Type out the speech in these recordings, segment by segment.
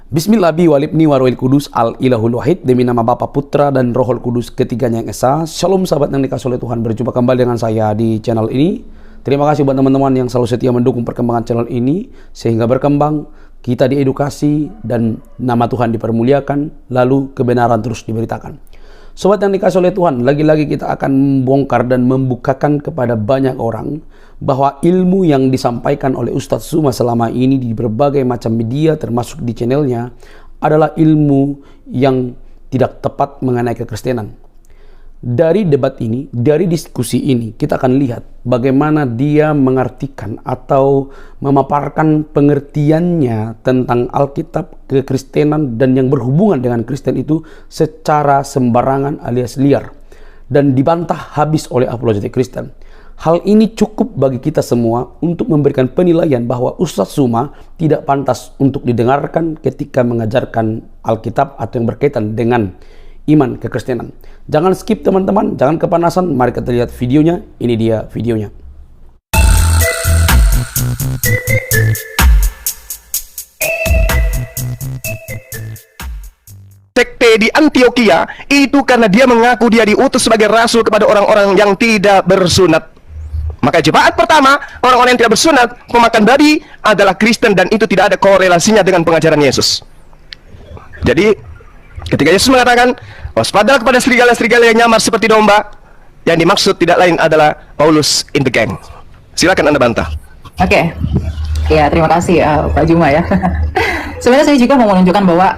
Bismillah bi walibni warwil kudus al ilahul wahid, demi nama Bapa, Putra dan Rohul Kudus ketiganya yang esa. Shalom sahabat yang dikasih oleh Tuhan, berjumpa kembali dengan saya di channel ini. Terima kasih buat teman-teman yang selalu setia mendukung perkembangan channel ini sehingga berkembang, kita diedukasi dan nama Tuhan dipermuliakan, lalu kebenaran terus diberitakan. Sobat yang dikasih oleh Tuhan, lagi-lagi kita akan membongkar dan membukakan kepada banyak orang bahwa ilmu yang disampaikan oleh Ustadz Zuma selama ini di berbagai macam media termasuk di channelnya adalah ilmu yang tidak tepat mengenai kekristenan. Dari debat ini, dari diskusi ini, kita akan lihat bagaimana dia mengartikan atau memaparkan pengertiannya tentang Alkitab, kekristenan, dan yang berhubungan dengan Kristen itu secara sembarangan alias liar, dan dibantah habis oleh apologetik Kristen. Hal ini cukup bagi kita semua untuk memberikan penilaian bahwa Ustadz Zuma tidak pantas untuk didengarkan ketika mengajarkan Alkitab atau yang berkaitan dengan iman kekristenan. Jangan skip teman-teman, jangan kepanasan, mari kita lihat videonya. Ini dia videonya. Sekte di Antioquia itu karena dia mengaku dia diutus sebagai rasul kepada orang-orang yang tidak bersunat. Maka jemaat pertama, orang-orang yang tidak bersunat, pemakan babi adalah Kristen, dan itu tidak ada korelasinya dengan pengajaran Yesus. Jadi ketika Yesus mengatakan waspadalah kepada serigala-serigala yang nyamar seperti domba, yang dimaksud tidak lain adalah Paulus in the gang. Silakan Anda bantah. Oke. Ya, terima kasih Pak Zuma ya. Sebenarnya saya juga mau menunjukkan bahwa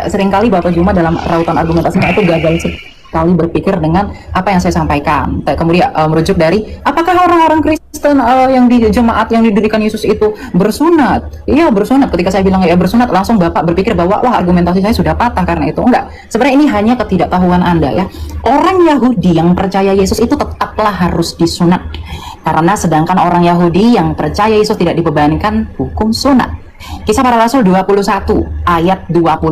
seringkali Bapak Zuma dalam rautan argumentasinya itu gagal sekali berpikir dengan apa yang saya sampaikan. Kemudian merujuk dari apakah orang-orang Kristen yang di jemaat yang didirikan Yesus itu bersunat? Iya, bersunat. Ketika saya bilang ya bersunat, langsung Bapak berpikir bahwa wah, argumentasi saya sudah patah karena itu. Enggak. Sebenarnya ini hanya ketidaktahuan Anda ya. Orang Yahudi yang percaya Yesus itu tetaplah harus disunat. Karena sedangkan orang Yahudi yang percaya Yesus tidak dibebankan hukum sunat. Kisah Para Rasul 21 ayat 25.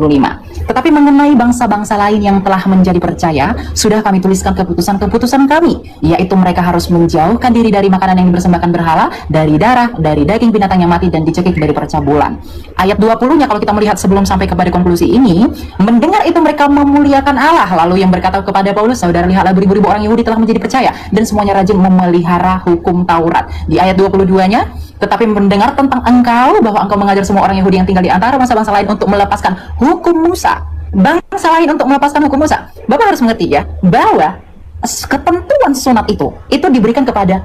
Tetapi mengenai bangsa-bangsa lain yang telah menjadi percaya, sudah kami tuliskan keputusan-keputusan kami, yaitu mereka harus menjauhkan diri dari makanan yang dipersembahkan berhala, dari darah, dari daging binatang yang mati, dan dicekik dari percabulan. Ayat 20-nya kalau kita melihat sebelum sampai kepada konklusi ini, mendengar itu mereka memuliakan Allah, lalu yang berkata kepada Paulus, saudara, lihatlah beribu-ribu orang Yahudi telah menjadi percaya, dan semuanya rajin memelihara hukum Taurat. Di ayat 22-nya, tetapi mendengar tentang engkau, bahwa engkau mengajar semua orang Yahudi yang tinggal di antara bangsa-bangsa lain untuk melepaskan hukum Musa. Bangsa lain untuk melepaskan hukum Musa. Bapak harus mengerti ya, bahwa ketentuan sunat itu diberikan kepada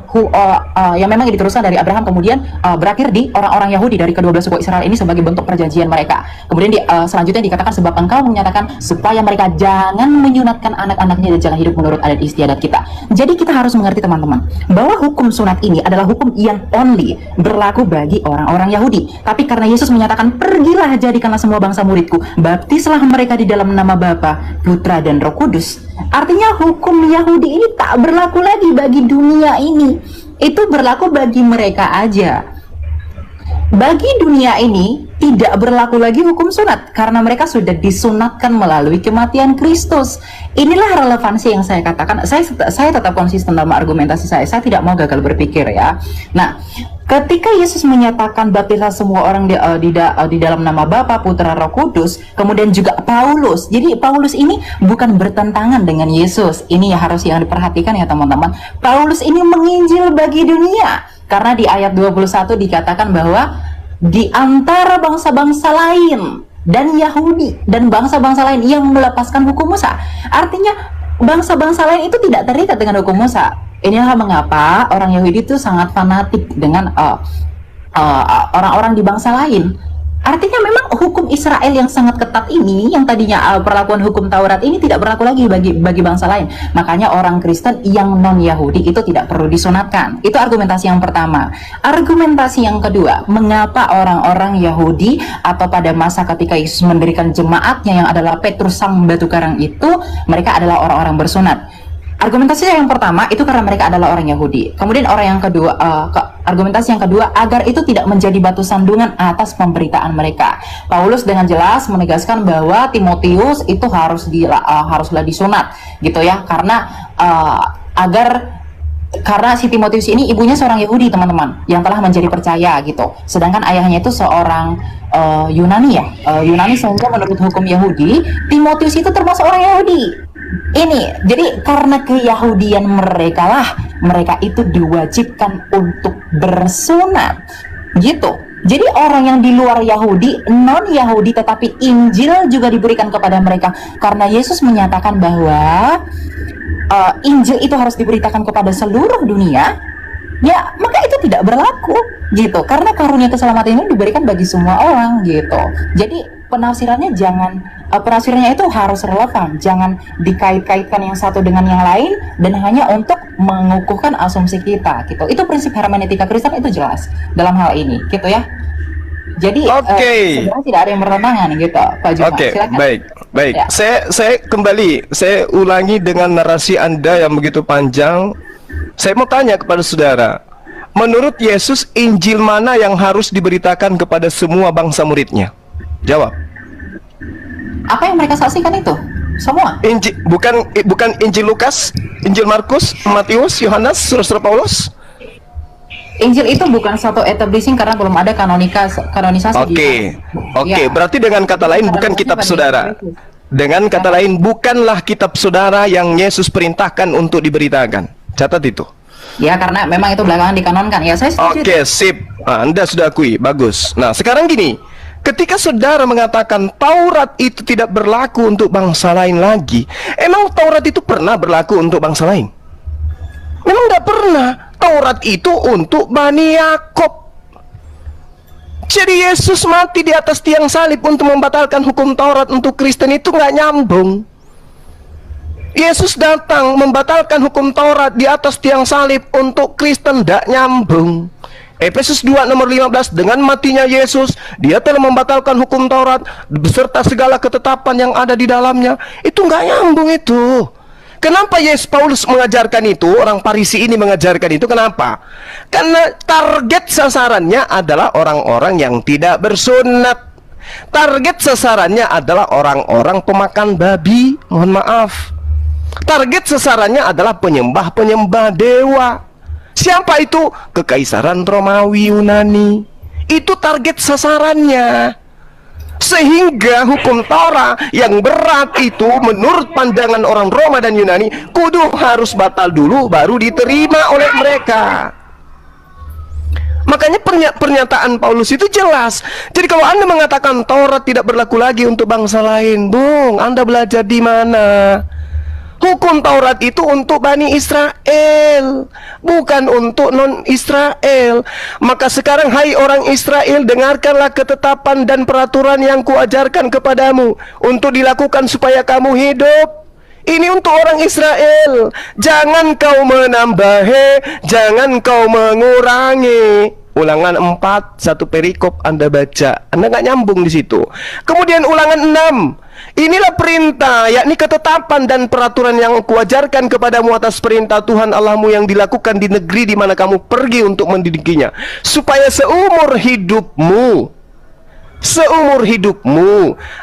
yang memang diteruskan dari Abraham, kemudian berakhir di orang-orang Yahudi dari kedua belas suku Israel ini sebagai bentuk perjanjian mereka. Kemudian selanjutnya dikatakan sebab engkau menyatakan supaya mereka jangan menyunatkan anak-anaknya dan jangan hidup menurut adat istiadat kita. Jadi kita harus mengerti teman-teman bahwa hukum sunat ini adalah hukum yang only berlaku bagi orang-orang Yahudi. Tapi karena Yesus menyatakan pergilah jadikanlah semua bangsa muridku, baptislah mereka di dalam nama Bapa, Putra dan Roh Kudus. Artinya hukum Yahudi ini tak berlaku lagi bagi dunia ini. Itu berlaku bagi mereka aja. Bagi dunia ini tidak berlaku lagi hukum sunat karena mereka sudah disunatkan melalui kematian Kristus. Inilah relevansi yang saya katakan. Saya tetap konsisten dalam argumentasi saya. Saya tidak mau gagal berpikir ya. Nah, ketika Yesus menyatakan baptislah semua orang di dalam nama Bapa, Putra, Roh Kudus, kemudian juga Paulus. Jadi Paulus ini bukan bertentangan dengan Yesus. Ini ya harus yang diperhatikan ya teman-teman. Paulus ini menginjil bagi dunia. Karena di ayat 21 dikatakan bahwa di antara bangsa-bangsa lain dan Yahudi dan bangsa-bangsa lain yang melepaskan hukum Musa. Artinya bangsa-bangsa lain itu tidak terikat dengan hukum Musa. Inilah mengapa orang Yahudi itu sangat fanatik dengan orang-orang di bangsa lain. Artinya memang hukum Israel yang sangat ketat ini, yang tadinya perlakuan hukum Taurat ini tidak berlaku lagi bagi bangsa lain. Makanya orang Kristen yang non-Yahudi itu tidak perlu disunatkan. Itu argumentasi yang pertama. Argumentasi yang kedua, mengapa orang-orang Yahudi atau pada masa ketika Yesus mendirikan jemaatnya yang adalah Petrus sang batu karang itu, mereka adalah orang-orang bersunat. Argumentasi yang pertama itu karena mereka adalah orang Yahudi. Kemudian orang yang kedua, argumentasi yang kedua agar itu tidak menjadi batu sandungan atas pemberitaan mereka. Paulus dengan jelas menegaskan bahwa Timotius itu haruslah disunat, gitu ya, karena agar karena si Timotius ini ibunya seorang Yahudi, teman-teman, yang telah menjadi percaya gitu. Sedangkan ayahnya itu seorang Yunani ya, Yunani, sehingga menurut hukum Yahudi, Timotius itu termasuk orang Yahudi. Ini, jadi karena keyahudian mereka lah, mereka itu diwajibkan untuk bersunat, gitu. Jadi orang yang di luar Yahudi, non Yahudi, tetapi Injil juga diberikan kepada mereka, karena Yesus menyatakan bahwa Injil itu harus diberitakan kepada seluruh dunia, ya maka itu tidak berlaku gitu, karena karunia keselamatan ini diberikan bagi semua orang gitu. Jadi penafsirannya penafsirannya itu harus relevan, jangan dikait-kaitkan yang satu dengan yang lain dan hanya untuk mengukuhkan asumsi kita gitu. Itu prinsip hermeneutika Kristen, itu jelas dalam hal ini gitu ya. Jadi sebenarnya tidak ada yang bertentangan gitu, Pak Juma. Silakan. Baik. Ya. Saya ulangi dengan narasi Anda yang begitu panjang. Saya mau tanya kepada saudara, menurut Yesus, Injil mana yang harus diberitakan kepada semua bangsa muridnya? Jawab. Apa yang mereka saksikan itu? Semua. Injil, bukan Injil Lukas, Injil Markus, Matius, Yohanes, Surat Paulus. Injil itu bukan satu establishing karena belum ada kanonisasi. Oke, Ya. berarti dengan kata lain bukan kitab saudara. Dengan kata lain, bukanlah kitab saudara yang Yesus perintahkan untuk diberitakan. Catat itu. Ya, karena memang itu belakangan dikanonkan. Ya, saya setuju. Oke, sip. Anda sudah akui, bagus. Nah, sekarang gini, ketika saudara mengatakan Taurat itu tidak berlaku untuk bangsa lain lagi, emang Taurat itu pernah berlaku untuk bangsa lain? Memang nggak pernah. Taurat itu untuk Bani Yakob. Jadi Yesus mati di atas tiang salib untuk membatalkan hukum Taurat untuk Kristen, itu nggak nyambung. Yesus datang membatalkan hukum Taurat di atas tiang salib untuk Kristen, nggak nyambung. Efesus 2 nomor 15, dengan matinya Yesus, dia telah membatalkan hukum Taurat beserta segala ketetapan yang ada di dalamnya. Itu nggak nyambung itu. Kenapa Paulus mengajarkan itu? Orang Farisi ini mengajarkan itu. Kenapa? Karena target sasarannya adalah orang-orang yang tidak bersunat. Target sasarannya adalah orang-orang pemakan babi. Mohon maaf. Target sasarannya adalah penyembah-penyembah dewa. Siapa itu? Kekaisaran Romawi Yunani. Itu target sasarannya. Sehingga hukum Torah yang berat itu menurut pandangan orang Roma dan Yunani kudu harus batal dulu baru diterima oleh mereka. Makanya pernyataan Paulus itu jelas. Jadi kalau Anda mengatakan Taurat tidak berlaku lagi untuk bangsa lain, Bung, Anda belajar di mana? Hukum Taurat itu untuk Bani Israel, bukan untuk non-Israel. Maka sekarang, hai orang Israel, dengarkanlah ketetapan dan peraturan yang kuajarkan kepadamu untuk dilakukan supaya kamu hidup. Ini untuk orang Israel. Jangan kau menambahi, jangan kau mengurangi. Ulangan 4, satu perikop Anda baca, Anda nggak nyambung di situ. Kemudian ulangan 6, inilah perintah, yakni ketetapan dan peraturan yang kuajarkan kepadamu atas perintah Tuhan Allahmu yang dilakukan di negeri di mana kamu pergi untuk mendidikinya, supaya seumur hidupmu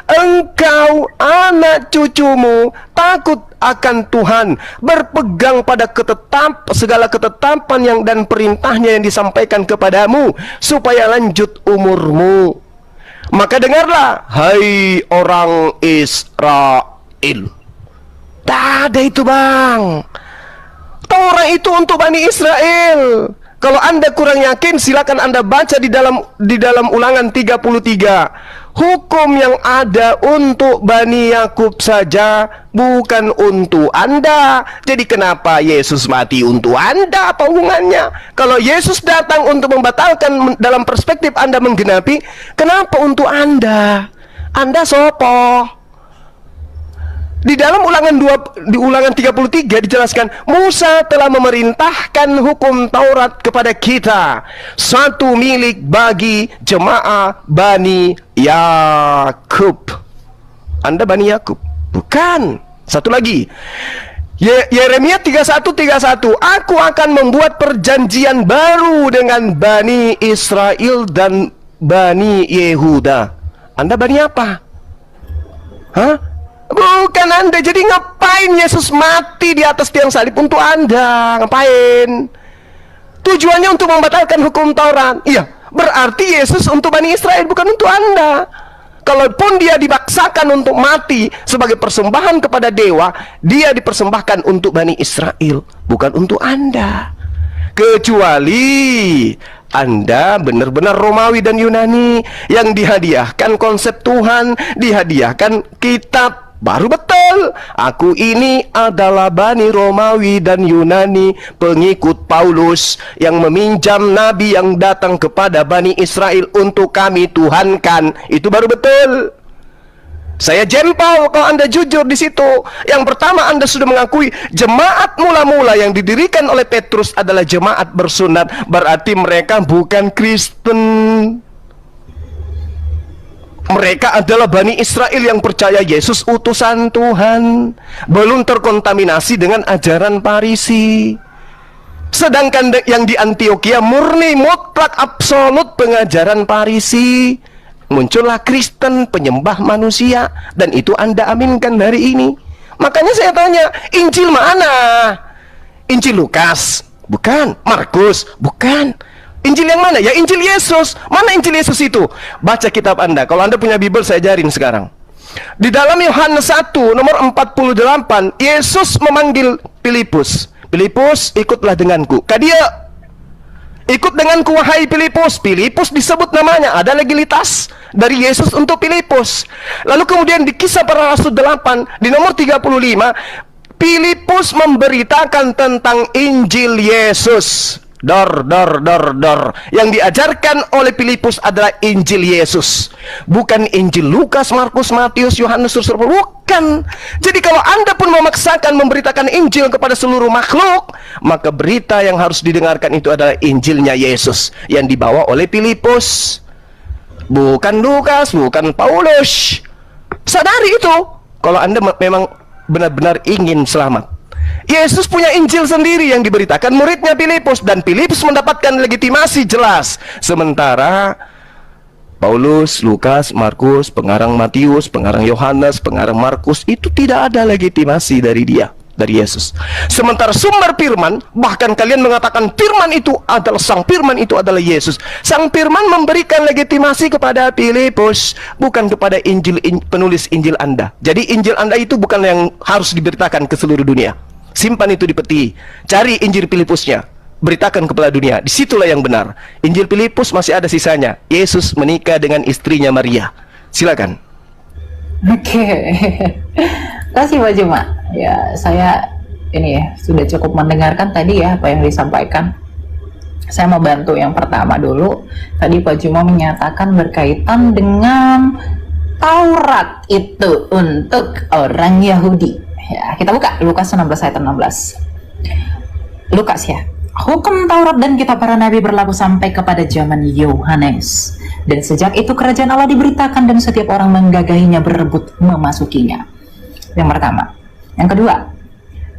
engkau, anak cucumu takut akan Tuhan, berpegang pada segala ketetapan yang dan perintahnya yang disampaikan kepadamu, supaya lanjut umurmu. Maka dengarlah, hai orang Israel. Tak ada itu, Bang. Taurat itu untuk Bani Israel. Kalau Anda kurang yakin, silakan Anda baca di dalam Ulangan 33. Hukum yang ada untuk Bani Yakub saja, bukan untuk Anda. Jadi kenapa Yesus mati untuk Anda? Apa hubungannya? Kalau Yesus datang untuk membatalkan dalam perspektif Anda menggenapi, kenapa untuk Anda? Anda sopo? Di dalam di Ulangan 33 dijelaskan, Musa telah memerintahkan hukum Taurat kepada kita, satu milik bagi jemaah Bani Yakub. Anda Bani Yakub? Bukan. Satu lagi, Yeremia 31:31, aku akan membuat perjanjian baru dengan Bani Israel dan Bani Yehuda. Anda Bani apa? Hah? Bukan Anda. Jadi ngapain Yesus mati di atas tiang salib untuk Anda? Ngapain? Tujuannya untuk membatalkan hukum Taurat. Iya, berarti Yesus untuk Bani Israel, bukan untuk Anda. Kalaupun dia dipaksakan untuk mati sebagai persembahan kepada dewa, dia dipersembahkan untuk Bani Israel, bukan untuk Anda. Kecuali Anda benar-benar Romawi dan Yunani yang dihadiahkan konsep Tuhan, dihadiahkan kitab. Baru betul, aku ini adalah Bani Romawi dan Yunani, pengikut Paulus yang meminjam nabi yang datang kepada Bani Israel untuk kami tuhankan. Itu baru betul. Saya jempol kalau Anda jujur di situ. Yang pertama, Anda sudah mengakui jemaat mula-mula yang didirikan oleh Petrus adalah jemaat bersunat. Berarti mereka bukan Kristen. Mereka adalah Bani Israel yang percaya Yesus utusan Tuhan, belum terkontaminasi dengan ajaran Farisi. Sedangkan yang di Antioquia murni mutlak absolut pengajaran Farisi. Muncullah Kristen penyembah manusia, dan itu Anda aminkan hari ini. Makanya saya tanya, Injil mana? Injil Lukas? Bukan. Markus? Bukan. Injil yang mana? Ya Injil Yesus. Mana Injil Yesus itu? Baca kitab Anda. Kalau Anda punya Bible, saya ajarin sekarang. Di dalam Yohanes 1 nomor 48, Yesus memanggil Filipus. Filipus, ikutlah denganku. Kadia, ikut denganku wahai Filipus. Filipus disebut namanya, ada legalitas dari Yesus untuk Filipus. Lalu kemudian di Kisah Para Rasul 8 di nomor 35, Filipus memberitakan tentang Injil Yesus. Yang diajarkan oleh Filipus adalah Injil Yesus, bukan Injil Lukas, Markus, Matius, Yohanes, bukan. Jadi kalau Anda pun memaksakan memberitakan Injil kepada seluruh makhluk, maka berita yang harus didengarkan itu adalah Injilnya Yesus yang dibawa oleh Filipus, bukan Lukas, bukan Paulus. Sadari itu kalau Anda memang benar-benar ingin selamat. Yesus punya Injil sendiri yang diberitakan muridnya Filipus, dan Filipus mendapatkan legitimasi jelas. Sementara Paulus, Lukas, Markus, pengarang Matius, pengarang Yohanes, pengarang Markus itu tidak ada legitimasi dari dia, dari Yesus. Sementara sumber firman, bahkan kalian mengatakan firman itu adalah sang firman, itu adalah Yesus. Sang firman memberikan legitimasi kepada Filipus, bukan kepada penulis Injil Anda. Jadi Injil Anda itu bukan yang harus diberitakan ke seluruh dunia. Simpan itu di peti, cari Injil Filipusnya, beritakan kepada dunia. Disitulah yang benar. Injil Filipus masih ada sisanya. Yesus menikah dengan istrinya Maria. Silakan. Oke. Terima kasih Pak Juma. Ya, saya ini ya sudah cukup mendengarkan tadi ya apa yang disampaikan. Saya mau bantu yang pertama dulu. Tadi Pak Juma menyatakan berkaitan dengan Taurat itu untuk orang Yahudi. Ya, kita buka Lukas 16 ayat 16. Lukas ya. Hukum Taurat dan kitab para nabi berlaku sampai kepada zaman Yohanes. Dan sejak itu kerajaan Allah diberitakan dan setiap orang menggagahinya berebut memasukinya. Yang pertama. Yang kedua,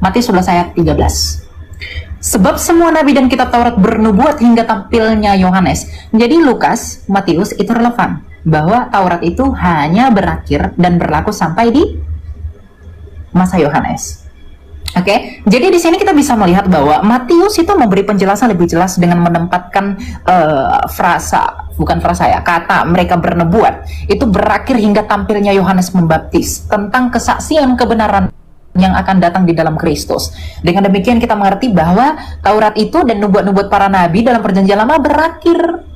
Matius 11 ayat 13. Sebab semua nabi dan kitab Taurat bernubuat hingga tampilnya Yohanes. Jadi Lukas, Matius itu relevan bahwa Taurat itu hanya berakhir dan berlaku sampai di masa Yohanes. Oke, jadi di sini kita bisa melihat bahwa Matius itu memberi penjelasan lebih jelas dengan menempatkan kata mereka bernubuat itu berakhir hingga tampilnya Yohanes Pembaptis tentang kesaksian kebenaran yang akan datang di dalam Kristus. Dengan demikian kita mengerti bahwa Taurat itu dan nubuat-nubuat para nabi dalam Perjanjian Lama berakhir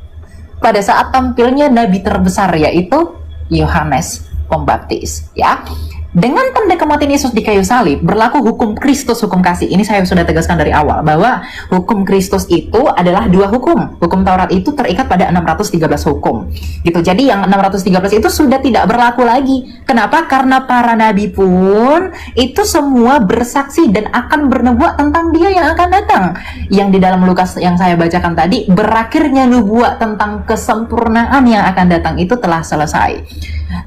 pada saat tampilnya nabi terbesar, yaitu Yohanes Pembaptis, ya. Dengan tanda kematian Yesus di kayu salib berlaku hukum Kristus, hukum kasih. Ini saya sudah tegaskan dari awal bahwa hukum Kristus itu adalah dua hukum. Hukum Taurat itu terikat pada 613 hukum. Gitu. Jadi yang 613 itu sudah tidak berlaku lagi. Kenapa? Karena para nabi pun itu semua bersaksi dan akan bernubuat tentang Dia yang akan datang. Yang di dalam Lukas yang saya bacakan tadi, berakhirnya nubuat tentang kesempurnaan yang akan datang itu telah selesai.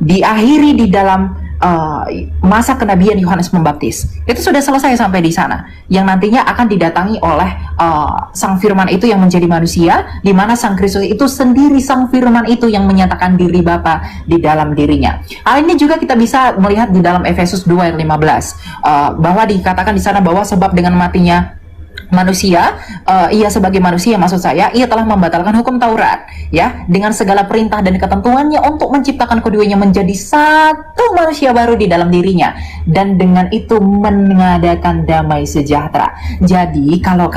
Diakhiri di dalam masa kenabian Yohanes Pembaptis. Itu sudah selesai sampai di sana. Yang nantinya akan didatangi oleh Sang Firman itu yang menjadi manusia, di mana Sang Kristus itu sendiri Sang Firman itu yang menyatakan diri Bapa di dalam dirinya. Hal ini juga kita bisa melihat di dalam Efesus 2 ayat 15, bahwa dikatakan di sana bahwa sebab dengan matinya manusia, ia sebagai manusia, maksud saya, ia telah membatalkan hukum Taurat, ya, dengan segala perintah dan ketentuannya untuk menciptakan keduanya menjadi satu manusia baru di dalam dirinya, dan dengan itu mengadakan damai sejahtera. Jadi kalau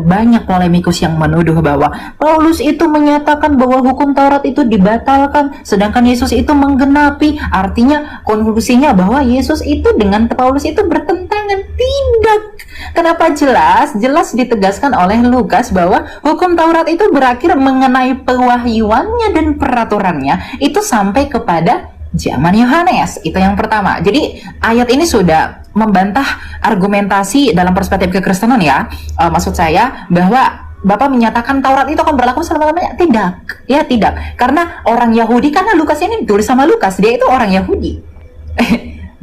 banyak polemikus yang menuduh bahwa Paulus itu menyatakan bahwa hukum Taurat itu dibatalkan, sedangkan Yesus itu menggenapi, artinya konklusinya bahwa Yesus itu dengan Paulus itu bertentangan. Tidak. Kenapa? Jelas ditegaskan oleh Lukas bahwa hukum Taurat itu berakhir mengenai pewahyuannya dan peraturannya itu sampai kepada zaman Yohanes. Itu yang pertama. Jadi ayat ini sudah membantah argumentasi dalam perspektif kekristenan, ya. Maksud saya bahwa Bapak menyatakan Taurat itu akan berlaku selama-lamanya. Tidak. Ya, tidak. Karena orang Yahudi, karena Lukas ini ditulis sama Lukas, dia itu orang Yahudi.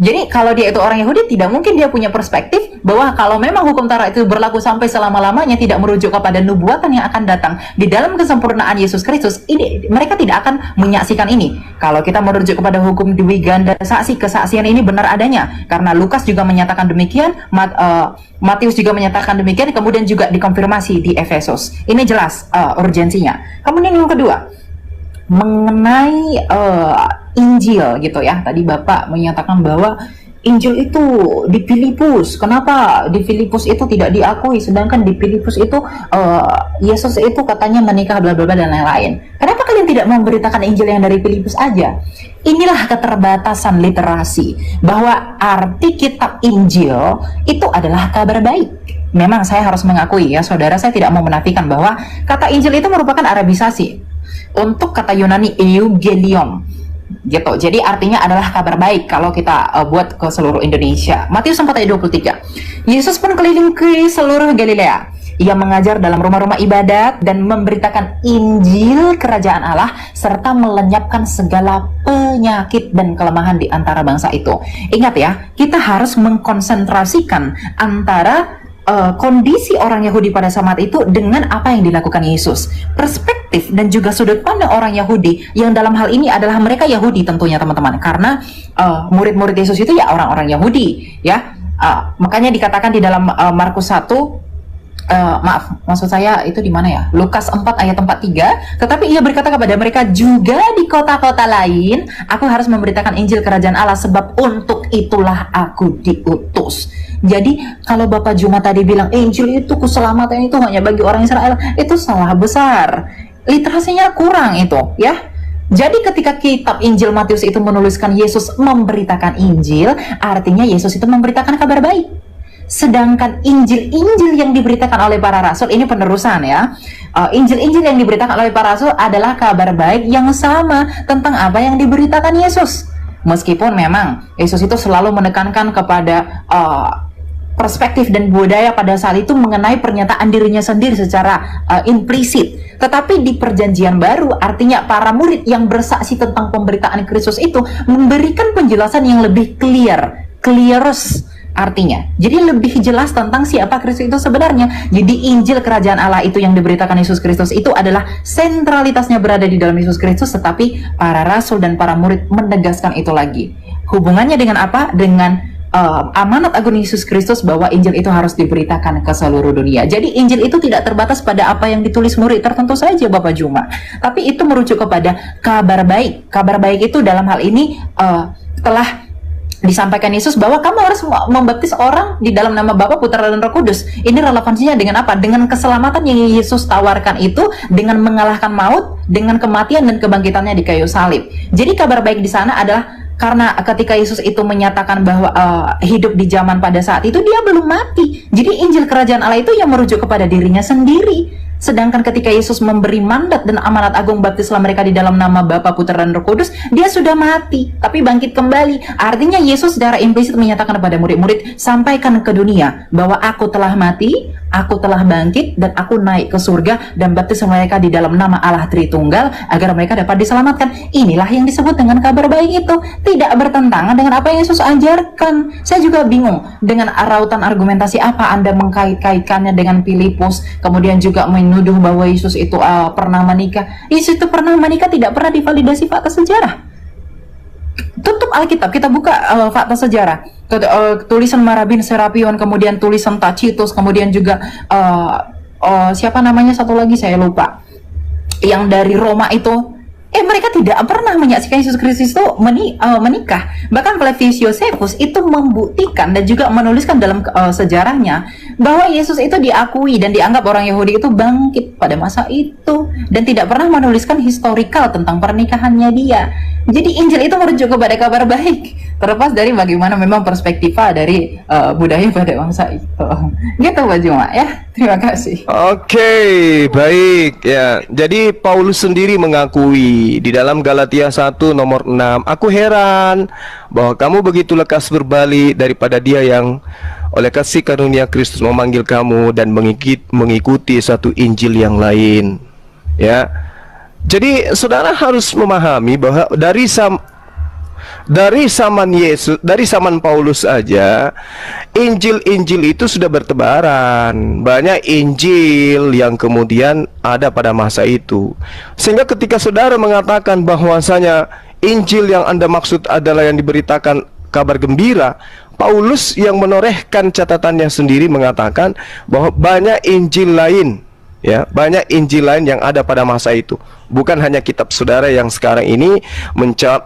Jadi kalau dia itu orang Yahudi, tidak mungkin dia punya perspektif bahwa kalau memang hukum Taurat itu berlaku sampai selama-lamanya, tidak merujuk kepada nubuatan yang akan datang di dalam kesempurnaan Yesus Kristus. Ini mereka tidak akan menyaksikan ini. Kalau kita merujuk kepada hukum dwi ganda saksi, kesaksian ini benar adanya, karena Lukas juga menyatakan demikian, Matius juga menyatakan demikian, kemudian juga dikonfirmasi di Efesus. Ini jelas urgensinya. Kemudian yang kedua, mengenai Injil gitu ya. Tadi Bapak menyatakan bahwa Injil itu di Filipus. Kenapa di Filipus itu tidak diakui, sedangkan di Filipus itu Yesus itu katanya menikah bla bla bla dan lain-lain. Kenapa kalian tidak memberitakan Injil yang dari Filipus aja? Inilah keterbatasan literasi, bahwa arti kitab Injil itu adalah kabar baik. Memang saya harus mengakui, ya saudara, saya tidak mau menafikan bahwa kata Injil itu merupakan arabisasi untuk kata Yunani Evangelion gitu. Jadi artinya adalah kabar baik kalau kita buat ke seluruh Indonesia. Matius 4 ayat 23. Yesus pun keliling ke seluruh Galilea. Ia mengajar dalam rumah-rumah ibadat dan memberitakan Injil kerajaan Allah serta melenyapkan segala penyakit dan kelemahan di antara bangsa itu. Ingat ya, kita harus mengkonsentrasikan antara kondisi orang Yahudi pada saat itu dengan apa yang dilakukan Yesus. Perspektif dan juga sudut pandang orang Yahudi yang dalam hal ini adalah mereka Yahudi tentunya, teman-teman, karena murid-murid Yesus itu ya orang-orang Yahudi, ya. Makanya dikatakan di dalam Markus 1, maksud saya itu di mana ya? Lukas 4 ayat 43. Tetapi ia berkata kepada mereka, juga di kota-kota lain aku harus memberitakan Injil kerajaan Allah, sebab untuk itulah aku diutus. Jadi kalau Bapak Juma tadi bilang Injil itu keselamatan itu hanya bagi orang Israel, itu salah besar. Literasinya kurang itu, ya. Jadi ketika kitab Injil Matius itu menuliskan Yesus memberitakan Injil, artinya Yesus itu memberitakan kabar baik. Sedangkan Injil-Injil yang diberitakan oleh para rasul, ini penerusan ya. Injil-Injil yang diberitakan oleh para rasul adalah kabar baik yang sama tentang apa yang diberitakan Yesus. Meskipun memang Yesus itu selalu menekankan kepada perspektif dan budaya pada saat itu mengenai pernyataan dirinya sendiri secara implisit. Tetapi di perjanjian baru, artinya para murid yang bersaksi tentang pemberitaan Kristus itu memberikan penjelasan yang lebih clearus artinya. Jadi lebih jelas tentang siapa Kristus itu sebenarnya. Jadi Injil kerajaan Allah itu yang diberitakan Yesus Kristus itu adalah sentralitasnya berada di dalam Yesus Kristus, tetapi para rasul dan para murid menegaskan itu lagi. Hubungannya dengan apa? Dengan amanat agung Yesus Kristus bahwa Injil itu harus diberitakan ke seluruh dunia. Jadi Injil itu tidak terbatas pada apa yang ditulis murid tertentu saja, Bapak Juma, tapi itu merujuk kepada kabar baik. Kabar baik itu dalam hal ini telah disampaikan Yesus bahwa kamu harus membaptis orang di dalam nama Bapa, Putra dan Roh Kudus. Ini relevansinya dengan apa? Dengan keselamatan yang Yesus tawarkan itu, dengan mengalahkan maut, dengan kematian dan kebangkitannya di kayu salib. Jadi kabar baik di sana adalah karena ketika Yesus itu menyatakan bahwa hidup di zaman pada saat itu, dia belum mati. Jadi Injil kerajaan Allah itu yang merujuk kepada dirinya sendiri. Sedangkan ketika Yesus memberi mandat dan amanat agung baptislah mereka di dalam nama Bapa, Putra dan Roh Kudus, dia sudah mati tapi bangkit kembali. Artinya Yesus secara implisit menyatakan kepada murid-murid, sampaikan ke dunia bahwa aku telah mati, aku telah bangkit dan aku naik ke surga dan baptis mereka di dalam nama Allah Tritunggal agar mereka dapat diselamatkan. Inilah yang disebut dengan kabar baik itu, tidak bertentangan dengan apa yang Yesus ajarkan. Saya juga bingung dengan rautan argumentasi apa Anda mengkait-kaitkannya dengan Filipus, kemudian juga menuduh bahwa Yesus itu pernah menikah. Yesus itu pernah menikah tidak pernah divalidasi fakta sejarah. Tutup Alkitab, kita buka fakta sejarah, tulisan Marabin Serapion, kemudian tulisan Tacitus, kemudian juga siapa namanya satu lagi saya lupa, yang dari Roma itu. Mereka tidak pernah menyaksikan Yesus Kristus itu menikah. Bahkan Flavius Josephus itu membuktikan dan juga menuliskan dalam sejarahnya bahwa Yesus itu diakui dan dianggap orang Yahudi itu bangkit pada masa itu, dan tidak pernah menuliskan historikal tentang pernikahannya dia. Jadi Injil itu merujuk kepada kabar baik, terlepas dari bagaimana memang perspektiva dari budaya pada bangsa itu. Gitu Pak Juma ya. Terima kasih. Oke, baik ya. Jadi Paulus sendiri mengakui di dalam Galatia 1 nomor 6, aku heran bahwa kamu begitu lekas berbalik daripada Dia yang oleh kasih karunia Kristus memanggil kamu dan mengikuti satu Injil yang lain. Ya. Jadi saudara harus memahami bahwa dari zaman Paulus aja Injil-Injil itu sudah bertebaran. Banyak Injil yang kemudian ada pada masa itu. Sehingga ketika saudara mengatakan bahwasanya Injil yang Anda maksud adalah yang diberitakan kabar gembira, Paulus yang menorehkan catatannya sendiri mengatakan bahwa banyak Injil lain, ya, banyak Injil lain yang ada pada masa itu. Bukan hanya kitab saudara yang sekarang ini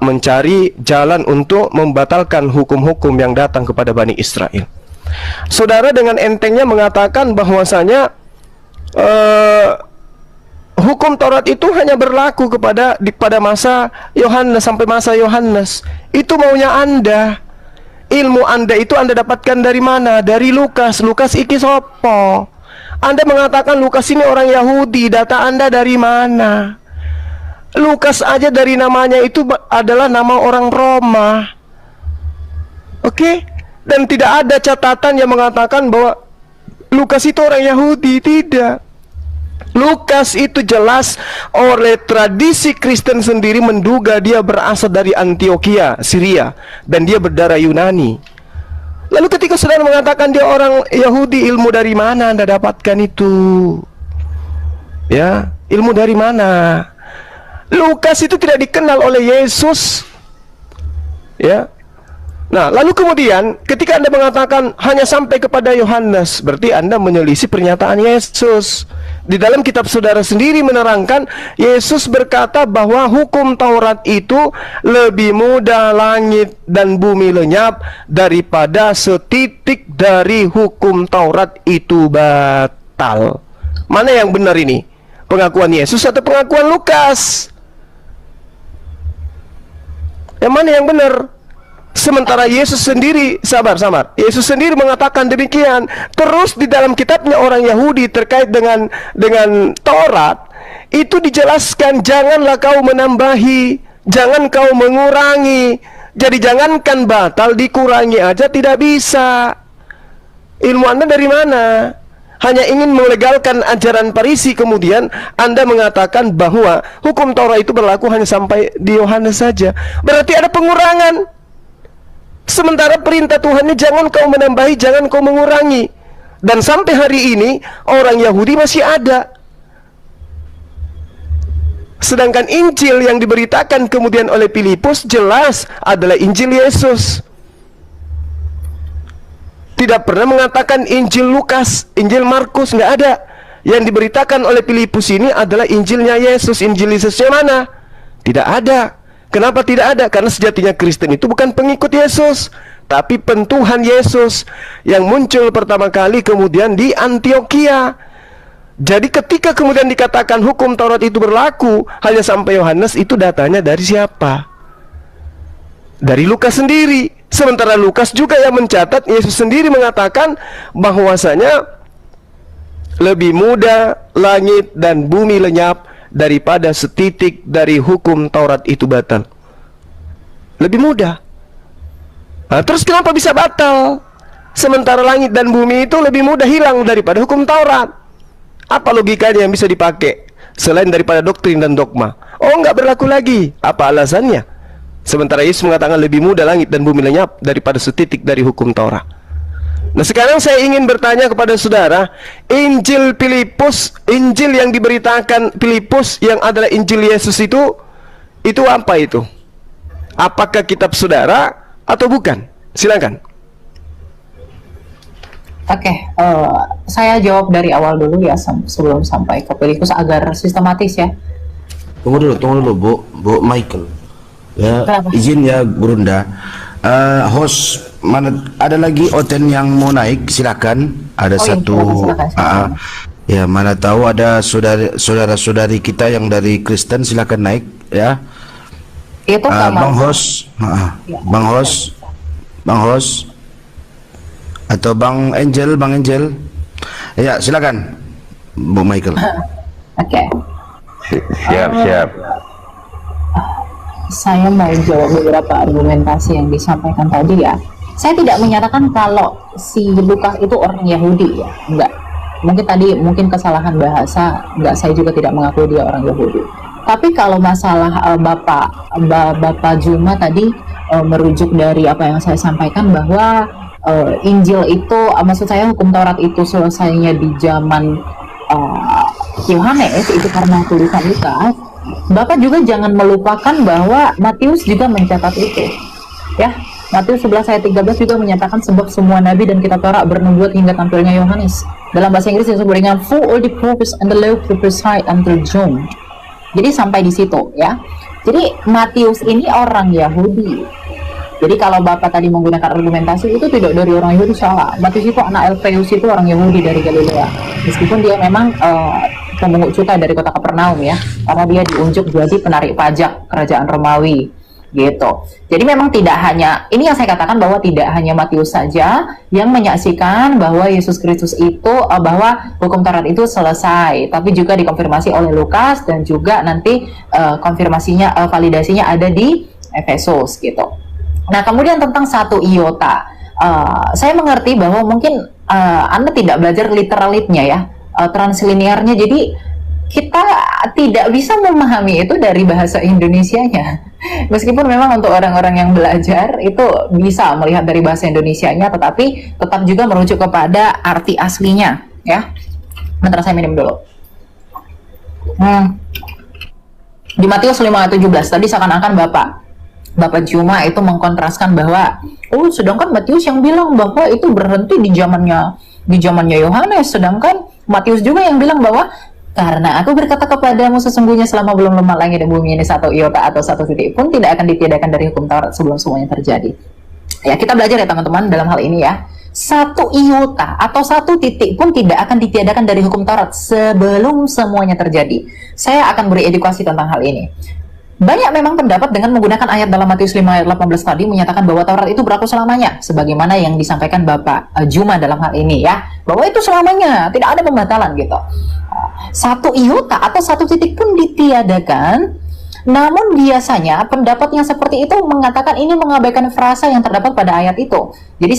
mencari jalan untuk membatalkan hukum-hukum yang datang kepada Bani Israel. Saudara dengan entengnya mengatakan bahwasanya hukum Taurat itu hanya berlaku pada masa Yohanes sampai masa Yohanes. Itu maunya Anda. Ilmu Anda itu Anda dapatkan dari mana? Dari Lukas. Lukas iki sopo? Anda mengatakan Lukas ini orang Yahudi. Data Anda dari mana? Lukas aja dari namanya itu adalah nama orang Roma. Oke? Dan tidak ada catatan yang mengatakan bahwa Lukas itu orang Yahudi. Tidak. Lukas itu jelas oleh tradisi Kristen sendiri menduga dia berasal dari Antioquia, Syria, dan dia berdarah Yunani. Lalu ketika saudara mengatakan dia orang Yahudi, ilmu dari mana Anda dapatkan itu? Ya, ilmu dari mana? Lukas itu tidak dikenal oleh Yesus. Ya. Nah, lalu kemudian ketika Anda mengatakan hanya sampai kepada Yohanes, berarti Anda menyelisih pernyataan Yesus. Di dalam kitab saudara sendiri menerangkan, Yesus berkata bahwa hukum Taurat itu lebih mudah langit dan bumi lenyap daripada setitik dari hukum Taurat itu batal. Mana yang benar ini? Pengakuan Yesus atau pengakuan Lukas? Yang mana yang benar? Sementara Yesus sendiri, sabar. Yesus sendiri mengatakan demikian. Terus di dalam kitabnya orang Yahudi terkait dengan Taurat, itu dijelaskan, janganlah kau menambahi, jangan kau mengurangi. Jadi jangankan batal, dikurangi aja tidak bisa. Ilmu Anda dari mana? Hanya ingin melegalkan ajaran Farisi, kemudian Anda mengatakan bahwa hukum Taurat itu berlaku hanya sampai di Yohanes saja. Berarti ada pengurangan. Sementara perintah Tuhannya jangan kau menambahi, jangan kau mengurangi. Dan sampai hari ini orang Yahudi masih ada. Sedangkan Injil yang diberitakan kemudian oleh Filipus jelas adalah Injil Yesus. Tidak pernah mengatakan Injil Lukas, Injil Markus, nggak ada. Yang diberitakan oleh Filipus ini adalah Injilnya Yesus. Injil Yesusnya mana? Tidak ada. Kenapa tidak ada? Karena sejatinya Kristen itu bukan pengikut Yesus, tapi pentuhan Yesus yang muncul pertama kali kemudian di Antioquia. Jadi ketika kemudian dikatakan hukum Taurat itu berlaku hanya sampai Yohanes, itu datanya dari siapa? Dari Lukas sendiri. Sementara Lukas juga yang mencatat, Yesus sendiri mengatakan bahwasanya lebih mudah langit dan bumi lenyap daripada setitik dari hukum Taurat itu batal. Lebih mudah. Nah, terus kenapa bisa batal? sementara langit dan bumi itu lebih mudah hilang daripada hukum Taurat. Apa logikanya yang bisa dipakai selain daripada doktrin dan dogma? Oh, nggak berlaku lagi. Apa alasannya? Sementara Yesus mengatakan lebih mudah langit dan bumi lenyap daripada setitik dari hukum Taurat. Nah, sekarang saya ingin bertanya kepada saudara, Injil Filipus, Injil yang diberitakan Filipus yang adalah Injil Yesus itu apa itu? Apakah kitab saudara atau bukan? Silakan. Oke, saya jawab dari awal dulu ya sebelum sampai ke Filipus agar sistematis ya. Tunggu dulu Bu Michael. Ya, Kenapa? izin ya Burunda. Host, mana ada lagi Oten yang mau naik? Silakan. Ada Oh, iya, satu. silakan. Ya, mana tahu ada saudara-saudari kita yang dari Kristen, silakan naik ya. Itu Bang Host, Ya. Bang Host, atau Bang Angel. Ya, silakan Bu Michael. Oke. Siap. Saya mau jawab beberapa argumentasi yang disampaikan tadi ya. Saya tidak menyatakan kalau si Lukas itu orang Yahudi ya, enggak. Mungkin kesalahan bahasa, enggak, saya juga tidak mengakui dia orang Yahudi. Tapi kalau masalah Bapak Juma tadi merujuk dari apa yang saya sampaikan bahwa Injil itu, maksud saya hukum Taurat itu selesainya di zaman Yohanes, itu karena tulisan Lukas. Bapak juga jangan melupakan bahwa Matius juga mencatat itu. Ya, Matius 11 ayat 13 juga menyatakan sebab semua nabi dan kitab Taurat bernubuat hingga tampilnya Yohanes. Dalam bahasa Inggris disebut dengan for all the prophets and the law prophesied until John. Jadi sampai di situ ya. Jadi Matius ini orang Yahudi. Jadi kalau Bapak tadi menggunakan argumentasi itu tidak dari orang Yahudi, salah. Matius itu anak Alpheus, itu orang Yahudi dari Galilea. Meskipun dia memang pemungut cukai dari kota Kapernaum ya, karena dia diunjuk jadi penarik pajak kerajaan Romawi gitu. Jadi memang tidak hanya, ini yang saya katakan bahwa tidak hanya Matius saja yang menyaksikan bahwa Yesus Kristus itu bahwa hukum Taurat itu selesai, tapi juga dikonfirmasi oleh Lukas dan juga nanti konfirmasinya validasinya ada di Efesus gitu. Nah, kemudian tentang satu iota, saya mengerti bahwa mungkin Anda tidak belajar literalitnya ya, translinearnya, jadi kita tidak bisa memahami itu dari bahasa Indonesianya. Meskipun memang untuk orang-orang yang belajar itu bisa melihat dari bahasa Indonesianya, tetapi tetap juga merujuk kepada arti aslinya ya. Bentar, saya minum dulu. Di Matius 5:17 tadi seakan-akan Bapak Juma itu mengkontraskan bahwa sedangkan Matius yang bilang bahwa itu berhenti di zamannya Yohanes, sedangkan Matius juga yang bilang bahwa karena aku berkata kepadamu sesungguhnya selama belum lemah langit dan bumi ini satu iota atau satu titik pun tidak akan ditiadakan dari hukum Taurat sebelum semuanya terjadi. Ya, kita belajar ya teman-teman dalam hal ini ya. Satu iota atau satu titik pun tidak akan ditiadakan dari hukum Taurat sebelum semuanya terjadi. Saya akan beri edukasi tentang hal ini. Banyak memang pendapat dengan menggunakan ayat dalam Matius 5 ayat 18 tadi menyatakan bahwa Taurat itu berlaku selamanya, sebagaimana yang disampaikan Bapak Juma dalam hal ini ya, bahwa itu selamanya, tidak ada pembatalan gitu. Satu iota atau satu titik pun ditiadakan, namun biasanya pendapat yang seperti itu mengatakan ini mengabaikan frasa yang terdapat pada ayat itu. Jadi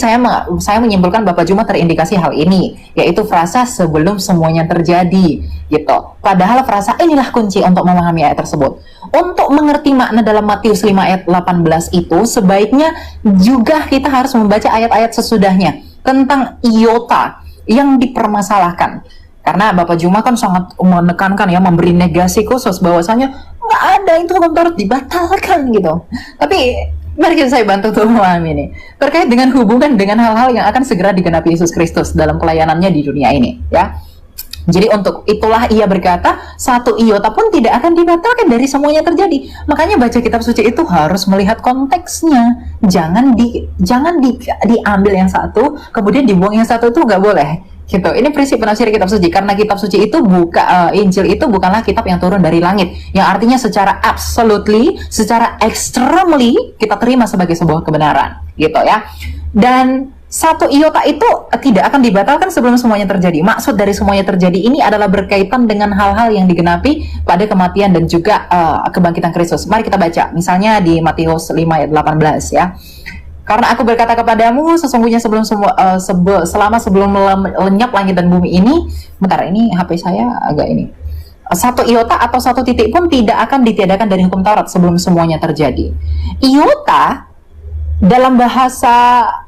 saya menyimpulkan Bapak Juma terindikasi hal ini, yaitu frasa sebelum semuanya terjadi gitu. Padahal frasa inilah kunci untuk memahami ayat tersebut. Untuk mengerti makna dalam Matius 5 ayat 18 itu, sebaiknya juga kita harus membaca ayat-ayat sesudahnya tentang iota yang dipermasalahkan. Karena Bapak Juma kan sangat menekankan ya, memberi negasi khusus bahwasanya nggak ada itu hukum Taurat dibatalkan gitu. Tapi mari saya bantu untuk memahami ini terkait dengan hubungan dengan hal-hal yang akan segera digenapi Yesus Kristus dalam pelayanannya di dunia ini ya. Jadi untuk itulah ia berkata satu iota pun tidak akan dibatalkan dari semuanya terjadi. Makanya baca kitab suci itu harus melihat konteksnya. Jangan diambil yang satu kemudian dibuang yang satu, itu nggak boleh. Gitu. Ini prinsip penafsiran kitab suci, karena kitab suci itu Injil itu bukanlah kitab yang turun dari langit, yang artinya secara absolutely, secara extremely kita terima sebagai sebuah kebenaran, gitu ya. Dan satu iota itu tidak akan dibatalkan sebelum semuanya terjadi. Maksud dari semuanya terjadi ini adalah berkaitan dengan hal-hal yang digenapi pada kematian dan juga kebangkitan Kristus. Mari kita baca, misalnya di Matius 5 ayat 18 ya. Karena aku berkata kepadamu, sesungguhnya selama sebelum lenyap langit dan bumi ini, bentar, ini HP saya agak ini. Satu iota atau satu titik pun tidak akan ditiadakan dari hukum Taurat sebelum semuanya terjadi. Iota dalam bahasa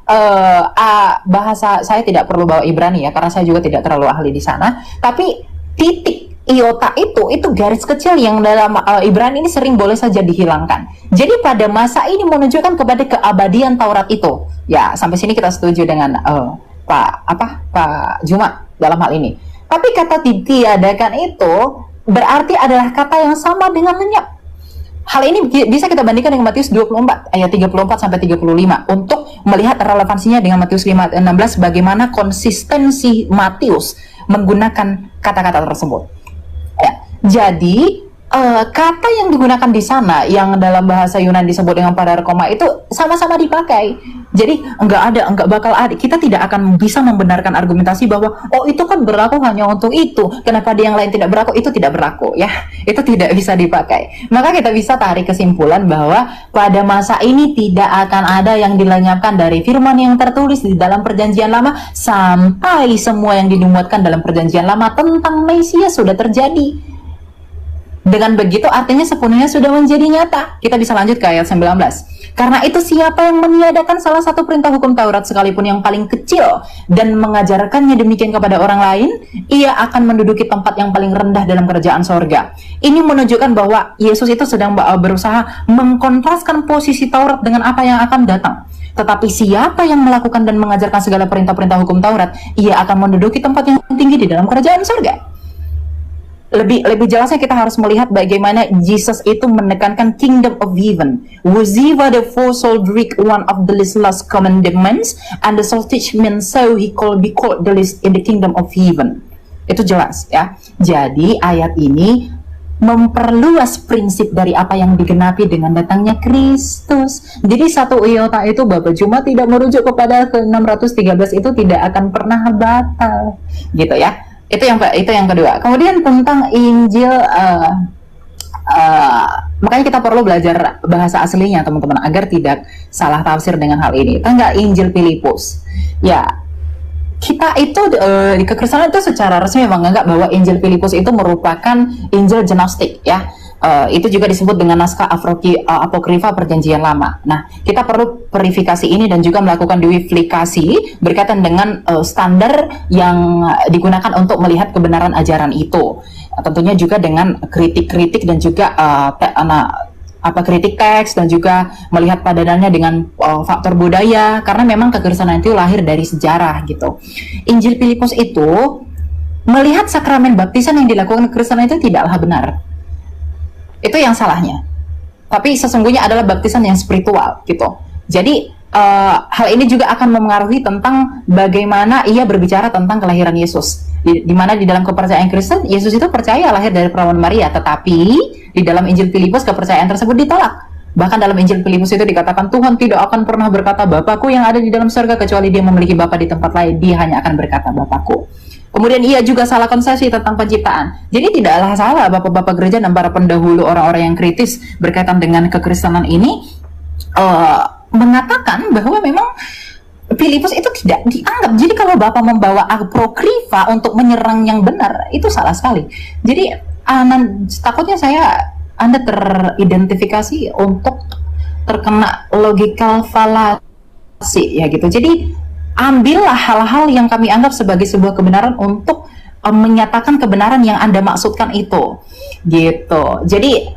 saya tidak perlu bawa Ibrani ya, karena saya juga tidak terlalu ahli di sana. Tapi titik iota itu garis kecil yang dalam Ibrani ini sering boleh saja dihilangkan. Jadi pada masa ini menunjukkan kepada keabadian Taurat itu. Ya, sampai sini kita setuju dengan Pak Juma dalam hal ini. Tapi kata ditiadakan itu berarti adalah kata yang sama dengan lenyap. Hal ini bisa kita bandingkan dengan Matius 24 ayat 34 sampai 35 untuk melihat relevansinya dengan Matius 5:16, bagaimana konsistensi Matius menggunakan kata-kata tersebut. Ya, jadi kata yang digunakan di sana yang dalam bahasa Yunani disebut dengan padarkoma itu sama-sama dipakai. Jadi enggak bakal ada. Kita tidak akan bisa membenarkan argumentasi bahwa oh itu kan berlaku hanya untuk itu. Kenapa di yang lain tidak berlaku? Itu tidak berlaku ya. Itu tidak bisa dipakai. Maka kita bisa tarik kesimpulan bahwa pada masa ini tidak akan ada yang dilenyapkan dari firman yang tertulis di dalam Perjanjian Lama sampai semua yang dinubuatkan dalam Perjanjian Lama tentang Mesias sudah terjadi. Dengan begitu artinya sepenuhnya sudah menjadi nyata. Kita bisa lanjut ke ayat 19. Karena itu siapa yang meniadakan salah satu perintah hukum Taurat sekalipun yang paling kecil dan mengajarkannya demikian kepada orang lain, ia akan menduduki tempat yang paling rendah dalam kerajaan sorga. Ini menunjukkan bahwa Yesus itu sedang berusaha mengkontraskan posisi Taurat dengan apa yang akan datang. Tetapi siapa yang melakukan dan mengajarkan segala perintah-perintah hukum Taurat, ia akan menduduki tempat yang tinggi di dalam kerajaan sorga. Lebih jelasnya kita harus melihat bagaimana Jesus itu menekankan kingdom of heaven. Wuziva the four soul Greek one of the last commandments and the soul teachment so he called be called the least in the kingdom of heaven. Itu jelas ya. Jadi ayat ini memperluas prinsip dari apa yang digenapi dengan datangnya Kristus. Jadi satu iota itu Bapak Juma tidak merujuk kepada ke 613 itu tidak akan pernah batal. Gitu ya. Itu yang kedua. Kemudian tentang Injil, makanya kita perlu belajar bahasa aslinya teman-teman agar tidak salah tafsir dengan hal ini. Tangga Injil Filipus. Ya, kita itu di kekristenan itu secara resmi menganggap bahwa Injil Filipus itu merupakan Injil Gnostik ya. Itu juga disebut dengan naskah apokrifa Perjanjian Lama. Nah, kita perlu verifikasi ini dan juga melakukan duplikasi berkaitan dengan standar yang digunakan untuk melihat kebenaran ajaran itu. Tentunya juga dengan kritik-kritik dan juga kritik teks dan juga melihat padanannya dengan faktor budaya, karena memang kekristenan itu lahir dari sejarah gitu. Injil Filipus itu melihat sakramen baptisan yang dilakukan kekristenan itu tidaklah benar. Itu yang salahnya. Tapi sesungguhnya adalah baptisan yang spiritual gitu. Jadi hal ini juga akan memengaruhi tentang bagaimana ia berbicara tentang kelahiran Yesus. Di mana di dalam kepercayaan Kristen Yesus itu percaya lahir dari perawan Maria, tetapi di dalam Injil Filipus kepercayaan tersebut ditolak. Bahkan dalam Injil Filipus itu dikatakan Tuhan tidak akan pernah berkata Bapakku yang ada di dalam surga kecuali dia memiliki Bapa di tempat lain, dia hanya akan berkata Bapakku. Kemudian ia juga salah konsepsi tentang penciptaan. Jadi tidaklah salah bapak-bapak gereja dan para pendahulu orang-orang yang kritis berkaitan dengan kekristenan ini mengatakan bahwa memang Filipus itu tidak dianggap. Jadi kalau bapak membawa apokrifa untuk menyerang yang benar, itu salah sekali. Jadi takutnya Anda teridentifikasi untuk terkena logical fallacy ya gitu. Jadi ambillah hal-hal yang kami anggap sebagai sebuah kebenaran untuk menyatakan kebenaran yang Anda maksudkan itu, gitu. Jadi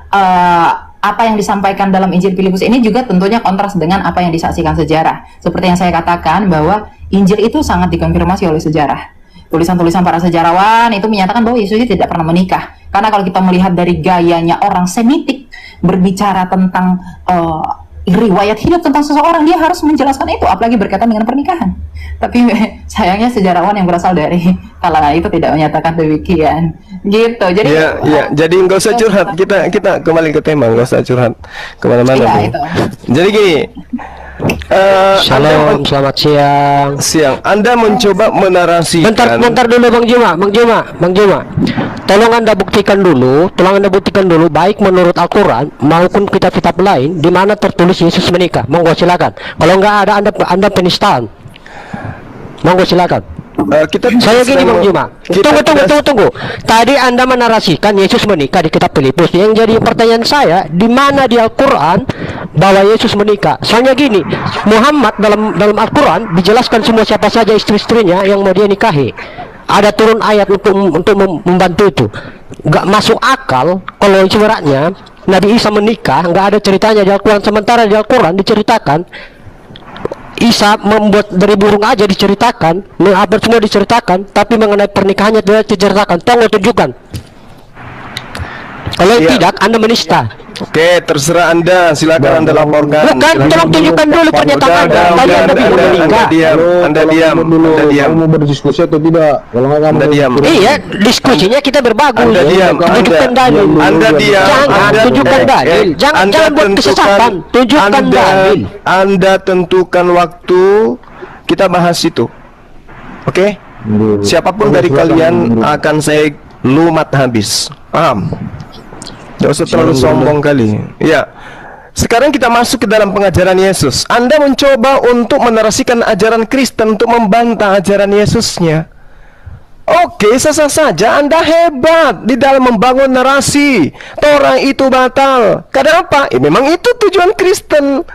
apa yang disampaikan dalam Injil Filipus ini juga tentunya kontras dengan apa yang disaksikan sejarah. Seperti yang saya katakan bahwa Injil itu sangat dikonfirmasi oleh sejarah. Tulisan-tulisan para sejarawan itu menyatakan bahwa Yesus tidak pernah menikah. Karena kalau kita melihat dari gayanya orang Semitik berbicara tentang riwayat hidup tentang seseorang, dia harus menjelaskan itu, apalagi berkaitan dengan pernikahan. Tapi sayangnya sejarawan yang berasal dari kalangan itu tidak menyatakan demikian, gitu. Jadi jadi nggak usah curhat, kita kembali ke tema, nggak usah curhat kemana-mana. Itu. Jadi gini, Shalom, selamat siang. Anda mencoba menarasikan. Bentar dulu Bang Juma. Tolong Anda buktikan dulu, baik menurut Al-Quran maupun kitab-kitab lain di mana tertulis Yesus menikah. Monggo silakan. Kalau nggak ada, Anda penistaan. Monggo silakan. Saya gini Bang Juma. Tunggu. Tadi Anda menarasikan Yesus menikah di kitab Filipus. Yang jadi pertanyaan saya, di mana di Al-Quran bahwa Yesus menikah? Soalnya gini, Muhammad dalam Al-Quran dijelaskan semua siapa saja istri-istrinya yang mau dia nikahi. Ada turun ayat untuk membantu itu. Nggak masuk akal kalau ibaratnya Nabi Isa menikah, nggak ada ceritanya di Al-Quran. Sementara di Al-Quran diceritakan Isa membuat dari burung aja diceritakan, semua diceritakan, tapi mengenai pernikahannya tidak diceritakan. Tolong tunjukkan. Kalau tidak, Anda menista. Oke, terserah Anda. Silakan Anda laporkan. Bukan, tolong tunjukkan dulu pernyataan Anda. Tadi Anda bilang menikah. Anda diam. Kamu mau berdiskusi atau tidak? Kalau nggak kamu diam. Iya, diskusinya kita berbagus. Anda diam. Tunjukkan dalil. Anda diam. Jangan tunjukkan dalil. Jangan buat kesesatan. Tunjukkan dalil. Anda tentukan waktu kita bahas itu. Oke? Siapapun dari kalian akan saya lumat habis. Paham? Tidak usah terlalu sombong kali. Ya. Sekarang kita masuk ke dalam pengajaran Yesus. Anda mencoba untuk menarasikan ajaran Kristen untuk membantah ajaran Yesusnya. Oke, sah-sah saja. Anda hebat di dalam membangun narasi. Torah itu batal. Karena apa? Memang itu tujuan Kristen.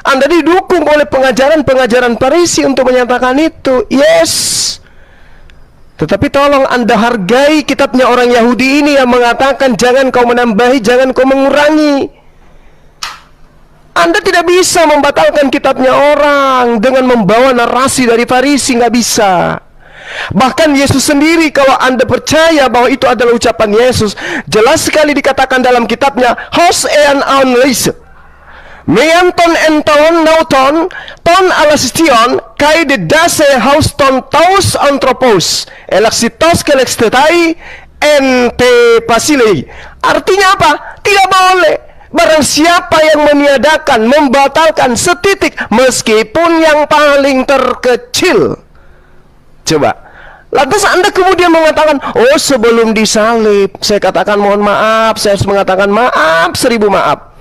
Anda didukung oleh pengajaran-pengajaran Farisi untuk menyatakan itu. Yes. Tetapi tolong Anda hargai kitabnya orang Yahudi ini yang mengatakan jangan kau menambahi, jangan kau mengurangi. Anda tidak bisa membatalkan kitabnya orang dengan membawa narasi dari Farisi, nggak bisa. Bahkan Yesus sendiri, kalau Anda percaya bahwa itu adalah ucapan Yesus, jelas sekali dikatakan dalam kitabnya, Hos ean aunleis Meanton enton nauton ton alasistion kai de dase hauston taus anthropos elaxitos kelextetai ente pasilei. Artinya apa? Tidak boleh barang siapa yang meniadakan, membatalkan setitik meskipun yang paling terkecil. Coba. Lantas Anda kemudian mengatakan, oh sebelum disalib saya katakan mohon maaf, saya harus mengatakan maaf, 1000 maaf.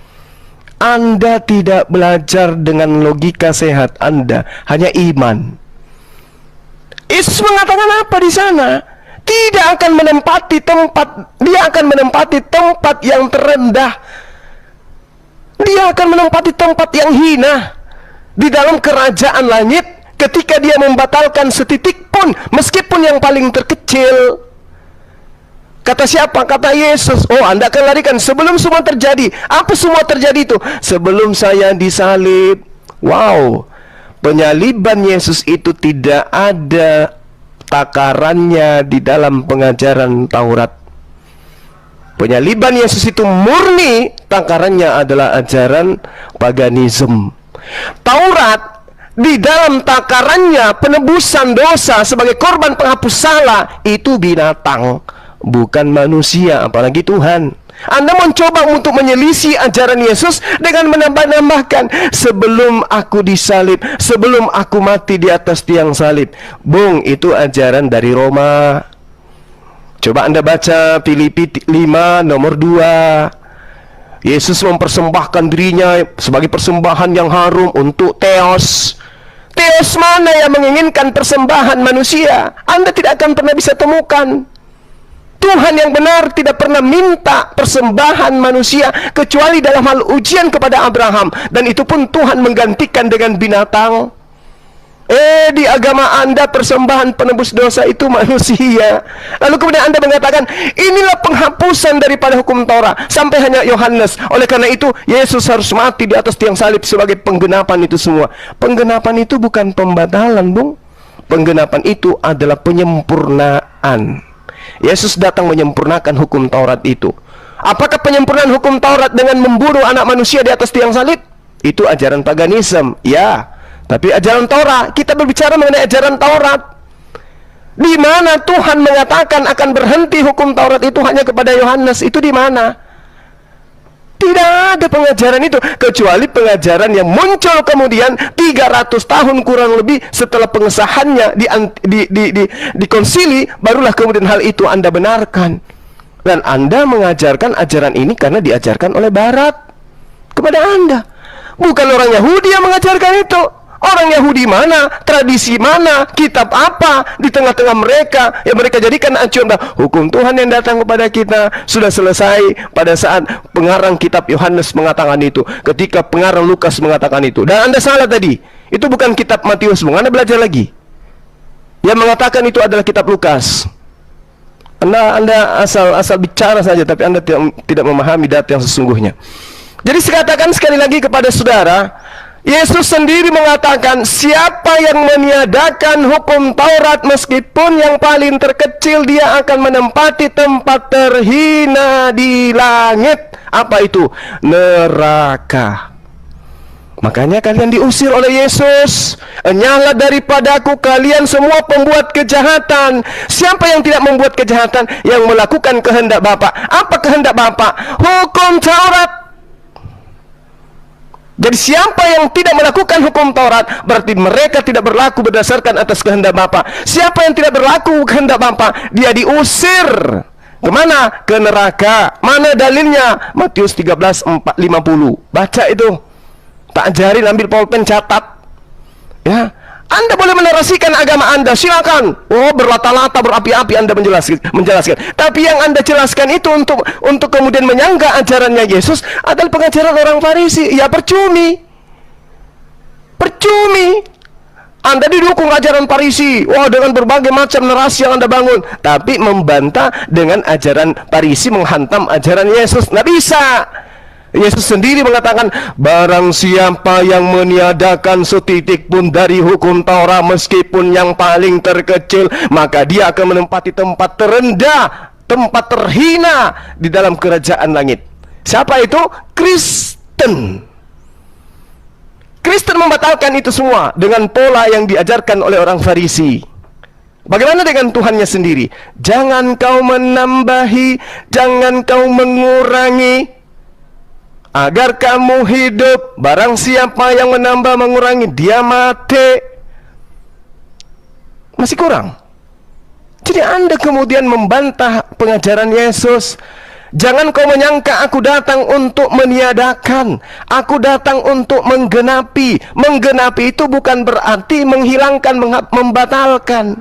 Anda tidak belajar dengan logika sehat Anda, hanya iman. Yesus mengatakan apa di sana? Tidak akan menempati tempat, dia akan menempati tempat yang terendah. Dia akan menempati tempat yang hina di dalam kerajaan langit ketika dia membatalkan setitik pun, meskipun yang paling terkecil. Kata siapa? Kata Yesus. Oh, Anda akan larikan sebelum semua terjadi. Apa semua terjadi itu? Sebelum saya disalib. Wow. Penyaliban Yesus itu tidak ada takarannya di dalam pengajaran Taurat. Penyaliban Yesus itu murni takarannya adalah ajaran paganisme. Taurat di dalam takarannya penebusan dosa sebagai korban penghapus salah itu binatang, bukan manusia, apalagi Tuhan. Anda mencoba untuk menyelisih ajaran Yesus dengan menambah-nambahkan sebelum aku disalib, sebelum aku mati di atas tiang salib. Bung, itu ajaran dari Roma. Coba Anda baca Filipi 5 nomor 2. Yesus mempersembahkan dirinya sebagai persembahan yang harum untuk Theos. Theos mana yang menginginkan persembahan manusia? Anda tidak akan pernah bisa temukan. Tuhan yang benar tidak pernah minta persembahan manusia kecuali dalam hal ujian kepada Abraham, dan itu pun Tuhan menggantikan dengan binatang. Di agama Anda persembahan penebus dosa itu manusia. Lalu kemudian Anda mengatakan inilah penghapusan daripada hukum Torah sampai hanya Yohanes. Oleh karena itu Yesus harus mati di atas tiang salib sebagai penggenapan itu semua. Penggenapan itu bukan pembatalan, Bung. Penggenapan itu adalah penyempurnaan. Yesus datang menyempurnakan hukum Taurat itu. Apakah penyempurnaan hukum Taurat dengan membunuh anak manusia di atas tiang salib? Itu ajaran paganisme, ya. Tapi ajaran Torah, kita berbicara mengenai ajaran Taurat. Di mana Tuhan mengatakan akan berhenti hukum Taurat itu hanya kepada Yohanes, itu di mana? Tidak ada pengajaran itu, kecuali pengajaran yang muncul kemudian 300 tahun kurang lebih setelah pengesahannya di konsili, barulah kemudian hal itu Anda benarkan. Dan Anda mengajarkan ajaran ini karena diajarkan oleh Barat kepada Anda. Bukan orang Yahudi yang mengajarkan itu. Orang Yahudi mana, tradisi mana, kitab apa di tengah-tengah mereka yang mereka jadikan acuan bahwa hukum Tuhan yang datang kepada kita sudah selesai pada saat pengarang kitab Yohanes mengatakan itu, ketika pengarang Lukas mengatakan itu. Dan Anda salah tadi, itu bukan kitab Matius, Anda belajar lagi. Yang mengatakan itu adalah kitab Lukas. Anda asal bicara saja, tapi Anda tidak memahami data yang sesungguhnya. Jadi saya katakan sekali lagi kepada saudara, Yesus sendiri mengatakan, siapa yang meniadakan hukum Taurat meskipun yang paling terkecil, dia akan menempati tempat terhina di langit. Apa itu? Neraka. Makanya kalian diusir oleh Yesus. Enyahlah daripadaku kalian semua pembuat kejahatan. Siapa yang tidak membuat kejahatan? Yang melakukan kehendak Bapa. Apa kehendak Bapa? Hukum Taurat. Jadi siapa yang tidak melakukan hukum Taurat, berarti mereka tidak berlaku berdasarkan atas kehendak Bapa. Siapa yang tidak berlaku kehendak Bapa, dia diusir. Kemana? Ke neraka. Mana dalilnya? Matius 13:50. Baca itu. Tak ajarin, ambil pulpen, catat. Ya, Anda boleh menarasikan agama Anda, silakan. Oh, berlata-lata, berapi-api Anda menjelaskan. Tapi yang Anda jelaskan itu untuk kemudian menyanggah ajarannya Yesus adalah pengajaran orang Farisi. Ya percuma. Anda didukung ajaran Farisi. Wah, dengan berbagai macam narasi yang Anda bangun, tapi membantah dengan ajaran Farisi, menghantam ajaran Yesus. Nggak bisa. Yesus sendiri mengatakan, barang siapa yang meniadakan setitik pun dari hukum Taurat meskipun yang paling terkecil, maka dia akan menempati tempat terendah, tempat terhina di dalam kerajaan langit. Siapa itu? Kristen. Kristen membatalkan itu semua dengan pola yang diajarkan oleh orang Farisi. Bagaimana dengan Tuhannya sendiri? Jangan kau menambahi, jangan kau mengurangi, agar kamu hidup. Barang siapa yang menambah mengurangi, dia mati. Masih kurang. Jadi Anda kemudian membantah pengajaran Yesus. Jangan kau menyangka aku datang untuk meniadakan, aku datang untuk menggenapi. Menggenapi itu bukan berarti menghilangkan, membatalkan.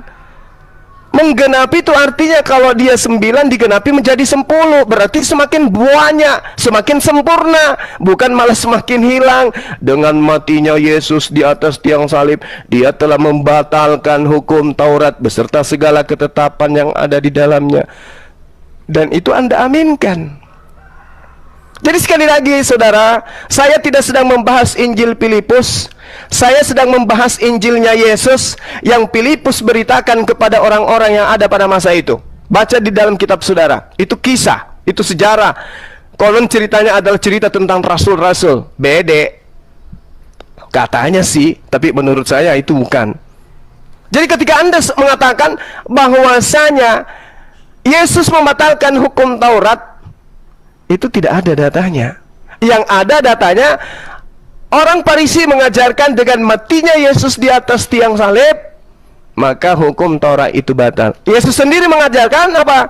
Menggenapi itu artinya kalau dia 9 digenapi menjadi 10, berarti semakin banyak, semakin sempurna, bukan malah semakin hilang. Dengan matinya Yesus di atas tiang salib, dia telah membatalkan hukum Taurat beserta segala ketetapan yang ada di dalamnya. Dan itu Anda aminkan. Jadi sekali lagi saudara, saya tidak sedang membahas Injil Filipus, saya sedang membahas Injilnya Yesus yang Filipus beritakan kepada orang-orang yang ada pada masa itu. Baca di dalam kitab saudara, itu kisah, itu sejarah. Konon ceritanya adalah cerita tentang rasul-rasul. Bede katanya sih, tapi menurut saya itu bukan. Jadi ketika Anda mengatakan bahwasanya Yesus membatalkan hukum Taurat, itu tidak ada datanya. Yang ada datanya, orang Farisi mengajarkan dengan matinya Yesus di atas tiang salib, maka hukum Taurat itu batal. Yesus sendiri mengajarkan apa?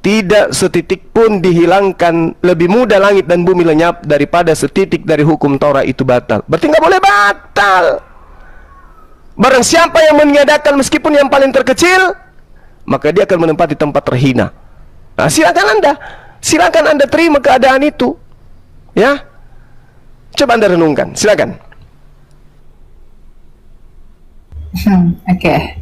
Tidak setitik pun dihilangkan, lebih mudah langit dan bumi lenyap daripada setitik dari hukum Taurat itu batal. Berarti nggak boleh batal. Barang siapa yang meniadakan meskipun yang paling terkecil, maka dia akan menempati tempat terhina. Nah, silakan Anda terima keadaan itu. Ya. Coba Anda renungkan, silakan. Oke.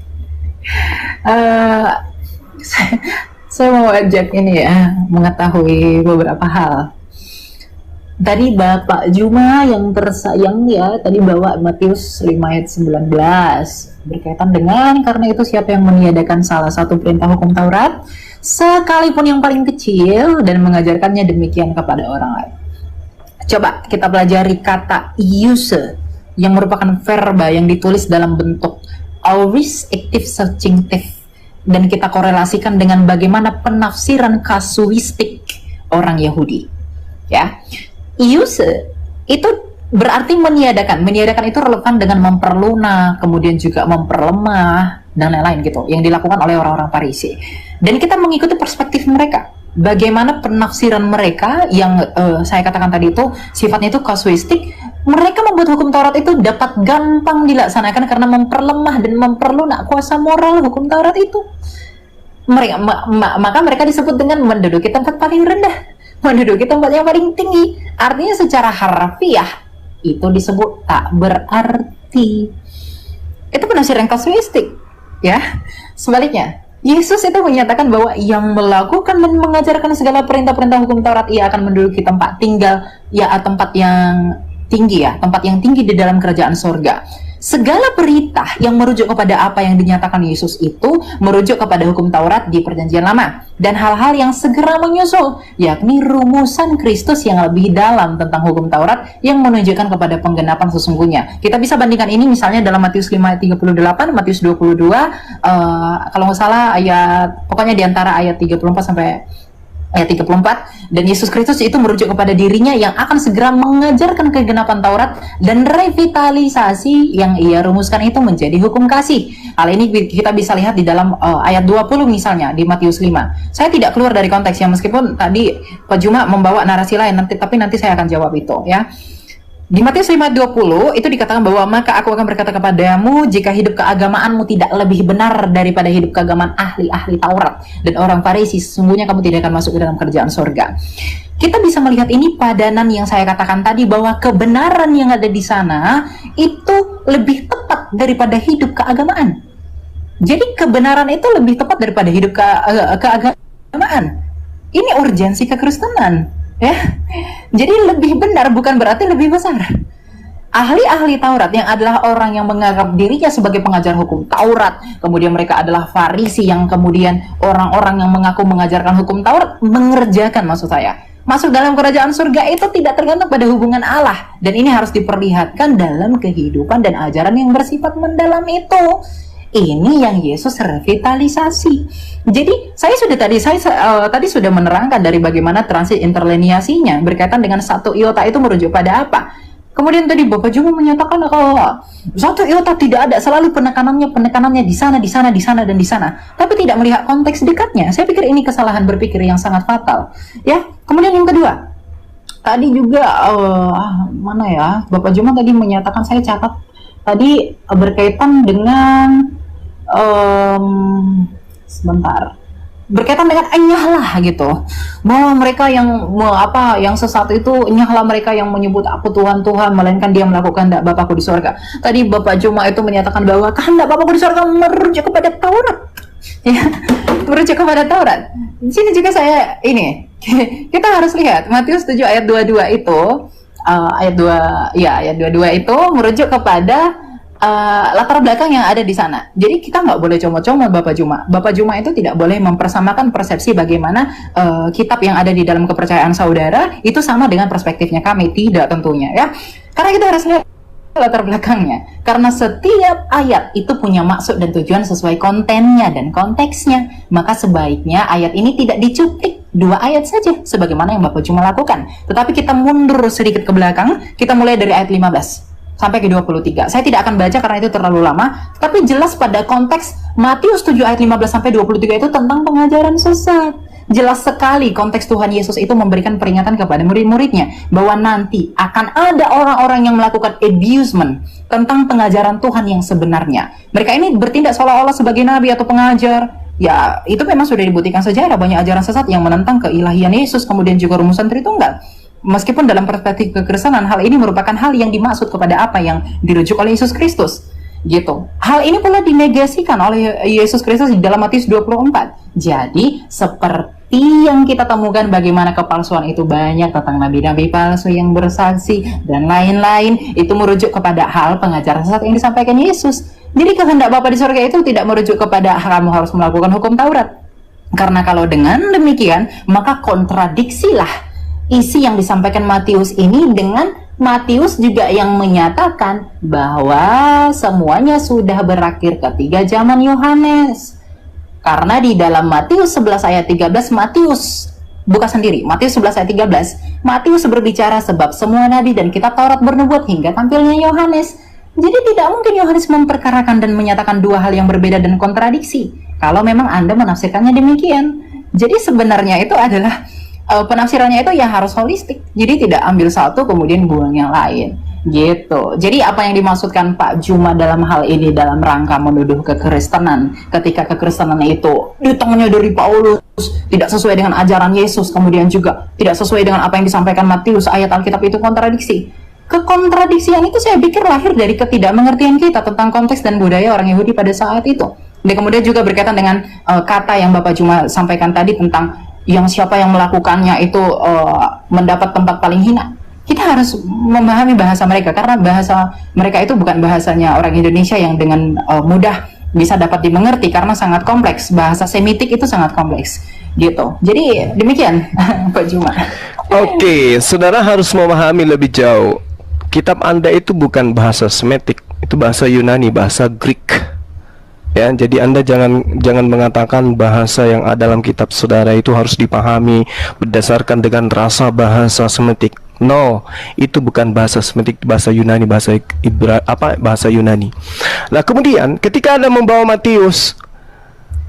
Saya mau ajak ini ya, mengetahui beberapa hal. Tadi Bapak Juma yang tersayang ya, tadi bawa Matius 5 ayat 19 berkaitan dengan karena itu siapa yang meniadakan salah satu perintah hukum Taurat sekalipun yang paling kecil dan mengajarkannya demikian kepada orang lain. Coba kita pelajari kata use yang merupakan verba yang ditulis dalam bentuk aorist active subjunctive dan kita korelasikan dengan bagaimana penafsiran kasuistik orang Yahudi. ya. Use itu berarti meniadakan. Meniadakan itu relevan dengan memperlunak, kemudian juga memperlemah dan lain-lain gitu, yang dilakukan oleh orang-orang Farisi. Dan kita mengikuti perspektif mereka. Bagaimana penafsiran mereka yang saya katakan tadi itu sifatnya itu kasuistik. Mereka membuat hukum Taurat itu dapat gampang dilaksanakan karena memperlemah dan memperlunak kuasa moral hukum Taurat itu. Maka mereka disebut dengan menduduki tempat paling rendah, menduduki tempat yang paling tinggi. Artinya secara harfiah itu disebut tak berarti. Itu penafsiran kasuistik, ya. Sebaliknya, Yesus itu menyatakan bahwa yang melakukan dan mengajarkan segala perintah-perintah hukum Taurat, ia akan menduduki tempat tinggal, ya tempat yang tinggi, ya, tempat yang tinggi di dalam kerajaan surga. Segala perintah yang merujuk kepada apa yang dinyatakan Yesus itu merujuk kepada hukum Taurat di Perjanjian Lama, dan hal-hal yang segera menyusul, yakni rumusan Kristus yang lebih dalam tentang hukum Taurat yang menunjukkan kepada penggenapan sesungguhnya. Kita bisa bandingkan ini misalnya dalam Matius 5 ayat 38, Matius 22, kalau nggak salah pokoknya di antara ayat 34 sampai ayat 34, dan Yesus Kristus itu merujuk kepada dirinya yang akan segera mengajarkan kegenapan Taurat, dan revitalisasi yang ia rumuskan itu menjadi hukum kasih. Hal ini kita bisa lihat di dalam ayat 20 misalnya di Matius 5. Saya tidak keluar dari konteksnya meskipun tadi Pak Juma membawa narasi lain, tapi nanti saya akan jawab itu, ya. Di Matius 5:20 itu dikatakan bahwa maka aku akan berkata kepadamu, jika hidup keagamaanmu tidak lebih benar daripada hidup keagamaan ahli-ahli Taurat dan orang Farisi, sesungguhnya kamu tidak akan masuk ke dalam kerajaan surga. Kita bisa melihat ini padanan yang saya katakan tadi, bahwa kebenaran yang ada di sana itu lebih tepat daripada hidup keagamaan. Jadi kebenaran itu lebih tepat daripada hidup keagamaan. Ini urgensi kekristenan. Ya, jadi lebih benar bukan berarti lebih besar. Ahli-ahli Taurat yang adalah orang yang menganggap dirinya sebagai pengajar hukum Taurat, kemudian mereka adalah Farisi yang kemudian orang-orang yang mengaku mengajarkan hukum Taurat mengerjakan, maksud saya, masuk dalam kerajaan surga itu tidak tergantung pada hubungan Allah, dan ini harus diperlihatkan dalam kehidupan dan ajaran yang bersifat mendalam itu. Ini yang Yesus revitalisasi. Jadi saya tadi sudah menerangkan dari bagaimana transit interlineasinya berkaitan dengan satu iota itu merujuk pada apa. Kemudian tadi Bapak Juma menyatakan kalau satu iota tidak ada, selalu penekanannya di sana, dan di sana, tapi tidak melihat konteks dekatnya. Saya pikir ini kesalahan berpikir yang sangat fatal. Ya. Kemudian yang kedua, tadi juga mana ya, Bapak Juma tadi menyatakan, saya catat tadi berkaitan dengan sebentar, berkaitan dengan nyahlah gitu, bahwa mereka yang sesat itu nyahlah mereka yang menyebut aku Tuhan, melainkan dia melakukan kehendak Bapakku di surga. Tadi Bapak Juma itu menyatakan bahwa kehendak Bapakku di surga merujuk kepada Taurat, ya, merujuk kepada Taurat. Di sini juga saya kita harus lihat Matius 7 ayat 22 itu, ayat 22 itu merujuk kepada latar belakang yang ada di sana. Jadi kita nggak boleh comot-comot Bapak Juma. Bapak Juma itu tidak boleh mempersamakan persepsi bagaimana kitab yang ada di dalam kepercayaan saudara itu sama dengan perspektifnya kami. Tidak tentunya, ya. Karena kita harus lihat latar belakangnya. Karena setiap ayat itu punya maksud dan tujuan sesuai kontennya dan konteksnya. Maka sebaiknya ayat ini tidak dicuplik 2 ayat saja sebagaimana yang Bapak Juma lakukan. Tetapi kita mundur sedikit ke belakang, kita mulai dari ayat 15 sampai ke 23. Saya tidak akan baca karena itu terlalu lama, tapi jelas pada konteks Matius 7 ayat 15 sampai 23 itu tentang pengajaran sesat. Jelas sekali konteks Tuhan Yesus itu memberikan peringatan kepada murid-muridnya bahwa nanti akan ada orang-orang yang melakukan abusement tentang pengajaran Tuhan yang sebenarnya. Mereka ini bertindak seolah-olah sebagai nabi atau pengajar. Ya, itu memang sudah dibuktikan sejarah, banyak ajaran sesat yang menentang keilahian Yesus, kemudian juga rumusan Tritunggal. Meskipun dalam perspektif kekristenan hal ini merupakan hal yang dimaksud kepada apa yang dirujuk oleh Yesus Kristus, gitu. Hal ini pula dinegasikan oleh Yesus Kristus di dalam Matius 24. Jadi seperti yang kita temukan bagaimana kepalsuan itu banyak tentang nabi-nabi palsu yang bersaksi dan lain-lain, itu merujuk kepada hal pengajaran sesat yang disampaikan Yesus. Jadi kehendak Bapa di surga itu tidak merujuk kepada kamu harus melakukan hukum Taurat. Karena kalau dengan demikian maka kontradiksilah isi yang disampaikan Matius ini dengan Matius juga yang menyatakan bahwa semuanya sudah berakhir ketika zaman Yohanes. Karena di dalam Matius 11 ayat 13 Matius buka sendiri Matius 11 ayat 13. Matius berbicara sebab semua nabi dan kitab Taurat bernubuat hingga tampilnya Yohanes. Jadi tidak mungkin Yohanes memperkarakan dan menyatakan dua hal yang berbeda dan kontradiksi kalau memang Anda menafsirkannya demikian. Jadi sebenarnya itu adalah penafsirannya itu ya harus holistik. Jadi tidak ambil satu kemudian buang yang lain. Gitu. Jadi apa yang dimaksudkan Pak Juma dalam hal ini dalam rangka menuduh kekristenan, ketika kekristenan itu datangnya dari Paulus, tidak sesuai dengan ajaran Yesus, kemudian juga tidak sesuai dengan apa yang disampaikan Matius, ayat Alkitab itu kontradiksi. Kekontradiksian itu saya pikir lahir dari ketidakmengertian kita tentang konteks dan budaya orang Yahudi pada saat itu. Dan kemudian juga berkaitan dengan kata yang Bapak Juma sampaikan tadi tentang yang siapa yang melakukannya itu mendapat tempat paling hina. Kita harus memahami bahasa mereka, karena bahasa mereka itu bukan bahasanya orang Indonesia yang dengan mudah bisa dapat dimengerti, karena sangat kompleks. Bahasa Semitik itu sangat kompleks gitu. Jadi demikian Pak Juma. Oke, saudara harus memahami lebih jauh. Kitab Anda itu bukan bahasa Semitik, itu bahasa Yunani, bahasa Greek. Ya, jadi Anda jangan mengatakan bahasa yang ada dalam kitab saudara itu harus dipahami berdasarkan dengan rasa bahasa Semitik. No, itu bukan bahasa Semitik, bahasa Yunani, bahasa Yunani. Nah, kemudian ketika Anda membawa Matius,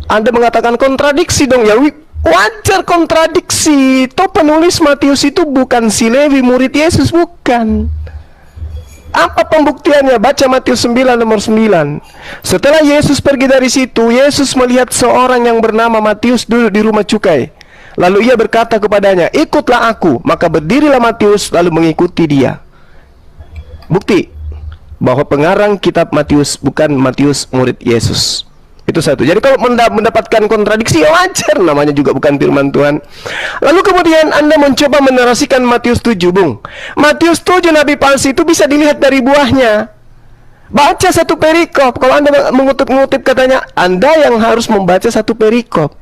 Anda mengatakan kontradiksi dong ya. Wajar kontradiksi. Toh penulis Matius itu bukan si Lewi, murid Yesus, bukan. Apa pembuktiannya? Baca Matius 9 nomor 9. Setelah Yesus pergi dari situ, Yesus melihat seorang yang bernama Matius duduk di rumah cukai. Lalu ia berkata kepadanya, ikutlah aku. Maka berdirilah Matius lalu mengikuti dia. Bukti bahwa pengarang kitab Matius bukan Matius murid Yesus. Itu satu. Jadi kalau mendapatkan kontradiksi, ya wajar, namanya juga bukan firman Tuhan. Lalu kemudian Anda mencoba menarasikan Matius 7, Bung. Matius 7 nabi palsu itu bisa dilihat dari buahnya. Baca satu perikop. Kalau Anda mengutip-ngutip katanya, Anda yang harus membaca satu perikop.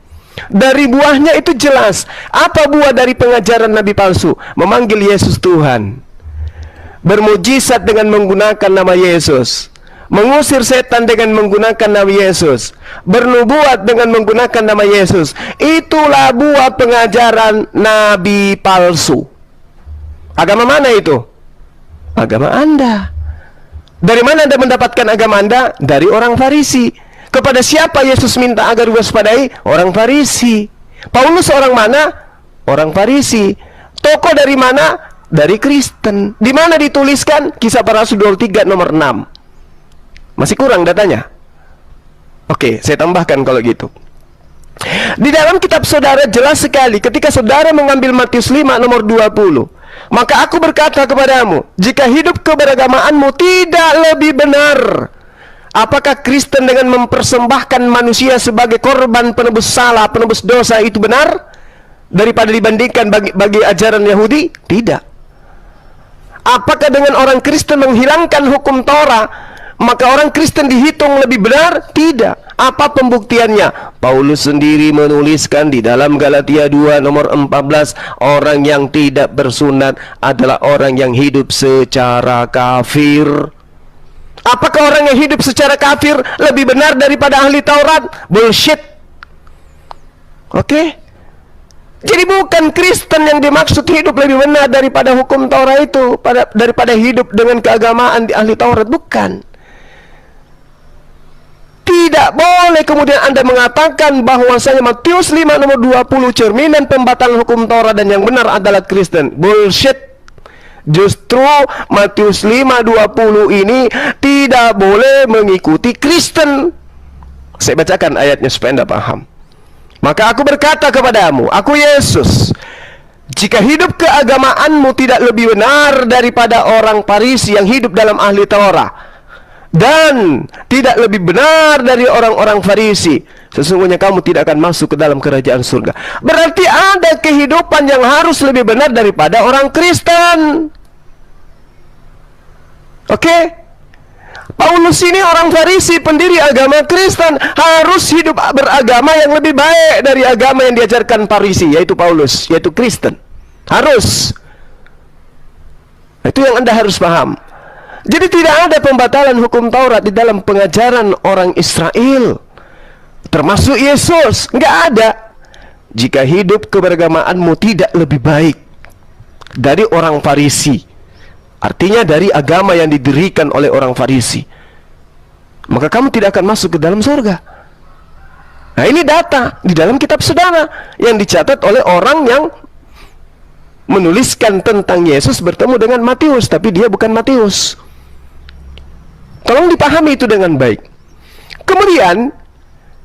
Dari buahnya itu jelas. Apa buah dari pengajaran nabi palsu? Memanggil Yesus Tuhan, bermujizat dengan menggunakan nama Yesus, mengusir setan dengan menggunakan nama Yesus, bernubuat dengan menggunakan nama Yesus. Itulah buah pengajaran nabi palsu. Agama mana itu? Agama Anda. Dari mana Anda mendapatkan agama Anda? Dari orang Farisi. Kepada siapa Yesus minta agar diwaspadai? Orang Farisi. Paulus orang mana? Orang Farisi. Tokoh dari mana? Dari Kristen. Di mana dituliskan? Kisah Para Rasul 23 nomor 6. Masih kurang datanya? Oke, saya tambahkan kalau gitu. Di dalam kitab saudara jelas sekali ketika saudara mengambil Matius 5 nomor 20. Maka aku berkata kepadamu, jika hidup keberagamaanmu tidak lebih benar, apakah Kristen dengan mempersembahkan manusia sebagai korban penebus salah, penebus dosa itu benar daripada dibandingkan bagi ajaran Yahudi? Tidak. Apakah dengan orang Kristen menghilangkan hukum Torah, maka orang Kristen dihitung lebih benar? Tidak. Apa pembuktiannya? Paulus sendiri menuliskan di dalam Galatia 2 nomor 14, orang yang tidak bersunat adalah orang yang hidup secara kafir. Apakah orang yang hidup secara kafir lebih benar daripada ahli Taurat? Bullshit. Oke? Jadi bukan Kristen yang dimaksud hidup lebih benar daripada hukum Taurat itu, daripada hidup dengan keagamaan di ahli Taurat, bukan. Tidak boleh kemudian Anda mengatakan bahwasanya Matius 5 nomor 20 cerminan pembatalan hukum Taurat dan yang benar adalah Kristen. Bullshit. Justru Matius 5:20 ini tidak boleh mengikuti Kristen. Saya bacakan ayatnya supaya Anda paham. Maka aku berkata kepadamu, aku Yesus, jika hidup keagamaanmu tidak lebih benar daripada orang Farisi yang hidup dalam ahli Taurat, dan tidak lebih benar dari orang-orang Farisi, sesungguhnya kamu tidak akan masuk ke dalam kerajaan surga. Berarti ada kehidupan yang harus lebih benar daripada orang Kristen. Oke? Paulus ini orang Farisi, pendiri agama Kristen, harus hidup beragama yang lebih baik dari agama yang diajarkan Farisi, yaitu Paulus, yaitu Kristen. Harus. Itu yang Anda harus paham. Jadi tidak ada pembatalan hukum Taurat di dalam pengajaran orang Israel, termasuk Yesus. Nggak ada. jika hidup keberagamaanmu tidak lebih baik dari orang Farisi, artinya dari agama yang didirikan oleh orang Farisi, maka kamu tidak akan masuk ke dalam surga. Nah, ini data di dalam kitab saudara yang dicatat oleh orang yang menuliskan tentang Yesus bertemu dengan Matius, tapi dia bukan Matius. Tolong dipahami itu dengan baik. Kemudian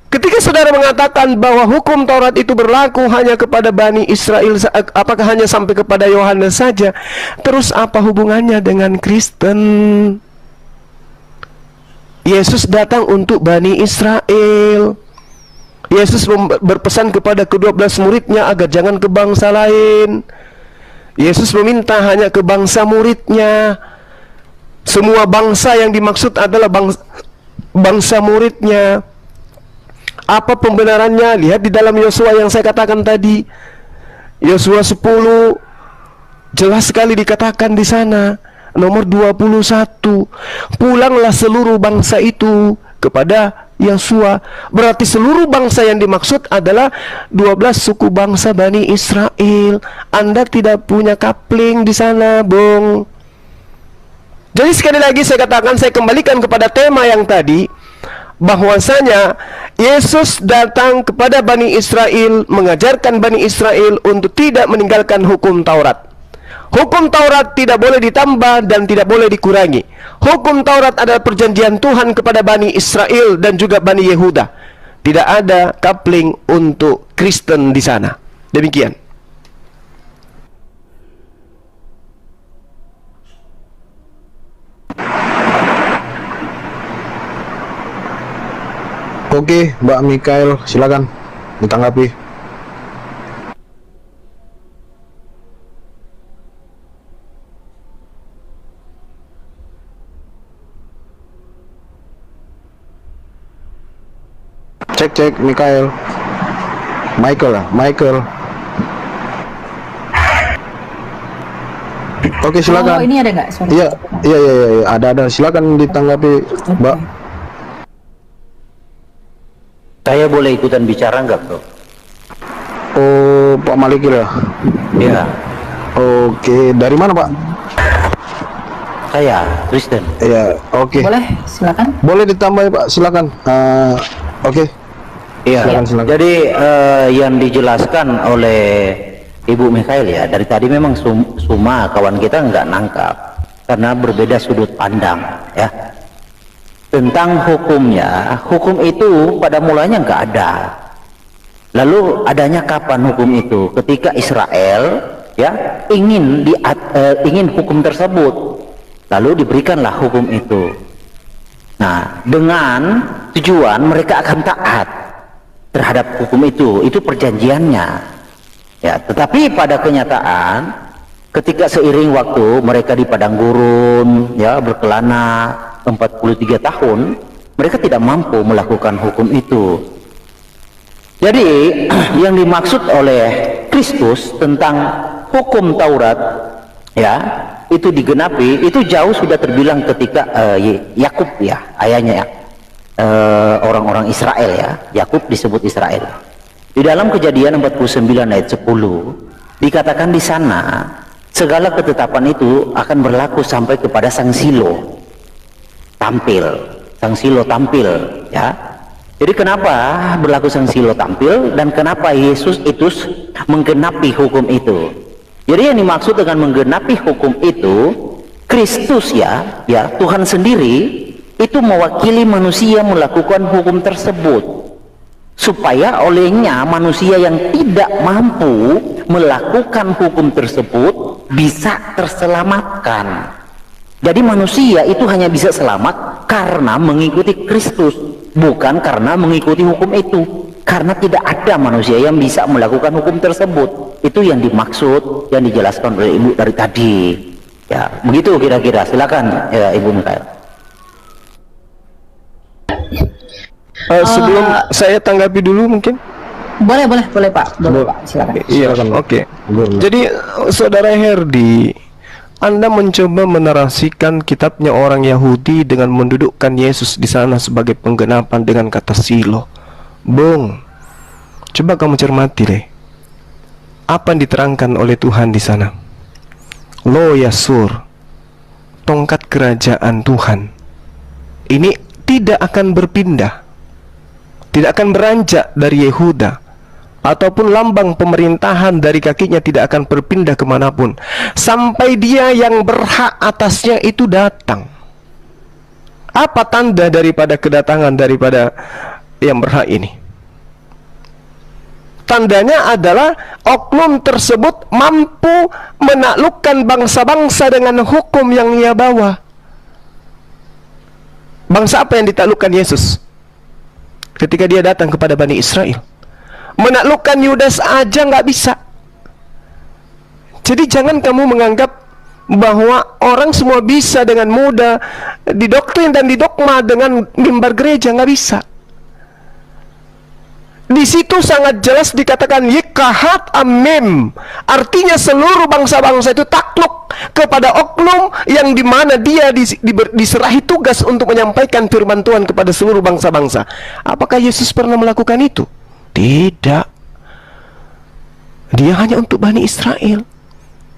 ketika saudara mengatakan bahwa hukum Taurat itu berlaku hanya kepada Bani Israel, apakah hanya sampai kepada Yohanes saja? Terus apa hubungannya dengan Kristen? Yesus datang untuk Bani Israel. Yesus berpesan kepada ke-12 muridnya agar jangan ke bangsa lain. Yesus meminta hanya ke bangsa muridnya. Semua bangsa yang dimaksud adalah bangsa muridnya. Apa pembenarannya? Lihat di dalam Yosua yang saya katakan tadi. Yosua 10 jelas sekali dikatakan di sana, nomor 21. Pulanglah seluruh bangsa itu kepada Yosua. Berarti seluruh bangsa yang dimaksud adalah 12 suku bangsa Bani Israel. Anda tidak punya kapling di sana, Bung. Jadi sekali lagi saya katakan, saya kembalikan kepada tema yang tadi, bahwasanya Yesus datang kepada Bani Israel, mengajarkan Bani Israel untuk tidak meninggalkan hukum Taurat. Hukum Taurat tidak boleh ditambah dan tidak boleh dikurangi. Hukum Taurat adalah perjanjian Tuhan kepada Bani Israel dan juga Bani Yehuda. Tidak ada coupling untuk Kristen di sana. Demikian. Oke, Mbak Mikael, silakan ditanggapi. Cek Mikael. Michael. Oke, silakan. Oh, ini ada nggak suara? Iya, ada. Silakan ditanggapi, Mbak. Saya boleh ikutan bicara nggak, Bro? Oh, Pak Maliki lah. Iya. Oke, dari mana, Pak? Saya Kristen. Iya, oke. Boleh, silakan. Boleh ditambah ya, Pak, silakan. Oke. Iya. Silakan. Jadi yang dijelaskan oleh Ibu Mikael ya, dari tadi memang semua kawan kita nggak nangkap karena berbeda sudut pandang ya. Tentang hukumnya, hukum itu pada mulanya nggak ada. Lalu adanya kapan hukum itu? Ketika Israel ya ingin hukum tersebut, lalu diberikanlah hukum itu. Nah, dengan tujuan mereka akan taat terhadap hukum itu perjanjiannya. Ya, tetapi pada kenyataan, ketika seiring waktu mereka di padang gurun, ya berkelana 43 tahun, mereka tidak mampu melakukan hukum itu. Jadi yang dimaksud oleh Kristus tentang hukum Taurat ya itu digenapi, itu jauh sudah terbilang ketika Yakub ya, ayahnya ya, orang-orang Israel ya, Yakub disebut Israel. Di dalam Kejadian 49 ayat 10 dikatakan di sana segala ketetapan itu akan berlaku sampai kepada Sang Silo tampil ya. Jadi kenapa berlaku Sang Silo tampil dan kenapa Yesus itu menggenapi hukum itu? Jadi yang dimaksud dengan menggenapi hukum itu, Kristus ya Tuhan sendiri itu mewakili manusia melakukan hukum tersebut, supaya olehnya manusia yang tidak mampu melakukan hukum tersebut bisa terselamatkan. Jadi manusia itu hanya bisa selamat karena mengikuti Kristus, bukan karena mengikuti hukum itu. Karena tidak ada manusia yang bisa melakukan hukum tersebut. Itu yang dimaksud, yang dijelaskan oleh Ibu dari tadi. Ya, begitu kira-kira. Silakan ya, Ibu Mikael. Sebelum saya tanggapi dulu mungkin. Boleh Pak. Boleh Pak, silakan. Iya, oke. Jadi saudara Herdi, Anda mencoba menarasikan kitabnya orang Yahudi dengan mendudukkan Yesus di sana sebagai penggenapan dengan kata Silo. Bung, coba kamu cermati deh. apa yang diterangkan oleh Tuhan di sana? Lo Yasur, tongkat kerajaan Tuhan ini tidak akan berpindah, tidak akan beranjak dari Yehuda, ataupun lambang pemerintahan dari kakinya tidak akan berpindah kemanapun, sampai dia yang berhak atasnya itu datang. Apa tanda daripada kedatangan daripada yang berhak ini? Tandanya adalah oknum tersebut mampu menaklukkan bangsa-bangsa dengan hukum yang ia bawa. Bangsa apa yang ditaklukkan Yesus ketika dia datang kepada Bani Israel? Menaklukkan Yudas aja nggak bisa. Jadi jangan kamu menganggap bahwa orang semua bisa dengan mudah didoktrin dan didogma dengan mimbar gereja. Nggak bisa. Di situ sangat jelas dikatakan yikahat amim, artinya seluruh bangsa-bangsa itu takluk kepada oknum yang dimana dia diserahi tugas untuk menyampaikan firman Tuhan kepada seluruh bangsa-bangsa. Apakah Yesus pernah melakukan itu? Tidak. Dia hanya untuk Bani Israel.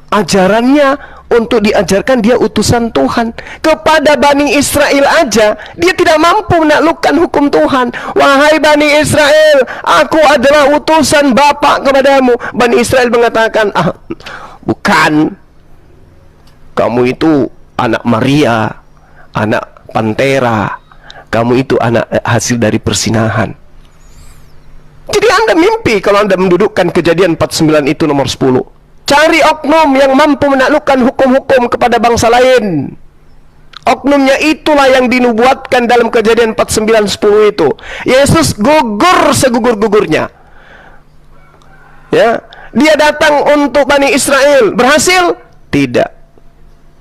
Ajarannya untuk diajarkan, dia utusan Tuhan. Kepada Bani Israel aja dia tidak mampu menaklukkan hukum Tuhan. Wahai Bani Israel, aku adalah utusan Bapa kepadamu. Bani Israel mengatakan, bukan, kamu itu anak Maria, anak Pantera, kamu itu anak hasil dari persinahan. Jadi Anda mimpi kalau Anda mendudukkan Kejadian 49 itu nomor 10. Cari oknum yang mampu menaklukkan hukum-hukum kepada bangsa lain. Oknumnya itulah yang dinubuatkan dalam Kejadian 49:10 itu. Yesus gugur segugur-gugurnya. Ya, dia datang untuk Bani Israel. Berhasil? Tidak.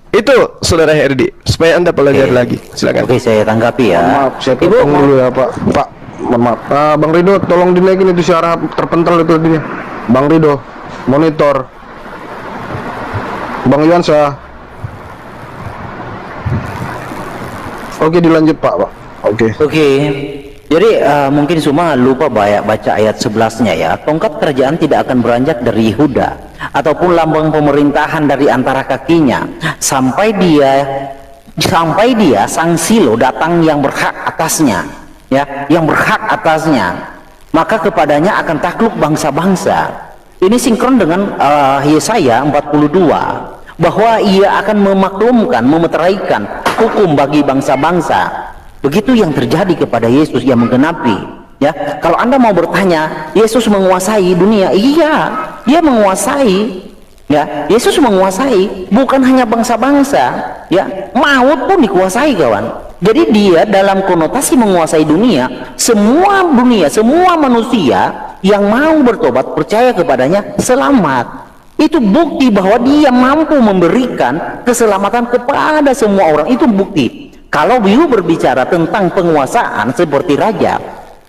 Itu Saudara Herdi, supaya Anda pelajari lagi. Silakan. Oke, saya tanggapi ya. Maaf, saya potong dulu ya Pak. Pak, mohon maaf. Bang Rido, tolong dinaikin itu suara terpental itu tadinya. Bang Rido, monitor. Bang Yuansa. Oke, dilanjut Pak. Oke. Jadi mungkin Suma lupa baca ayat 11-nya ya. Tongkat kerajaan tidak akan beranjak dari Yehuda ataupun lambang pemerintahan dari antara kakinya sampai dia sang Silo datang yang berhak atasnya, ya, yang berhak atasnya. Maka kepadanya akan takluk bangsa-bangsa. Ini sinkron dengan Yesaya 42 bahwa ia akan memaklumkan, memeteraikan hukum bagi bangsa-bangsa. Begitu yang terjadi kepada Yesus yang menggenapi. Ya, kalau Anda mau bertanya, Yesus menguasai dunia? Iya, dia menguasai. Ya, Yesus menguasai bukan hanya bangsa-bangsa, ya, maut pun dikuasai, kawan. Jadi dia dalam konotasi menguasai dunia, semua manusia yang mau bertobat percaya kepadanya selamat. Itu bukti bahwa dia mampu memberikan keselamatan kepada semua orang. Itu bukti. Kalau you berbicara tentang penguasaan seperti raja,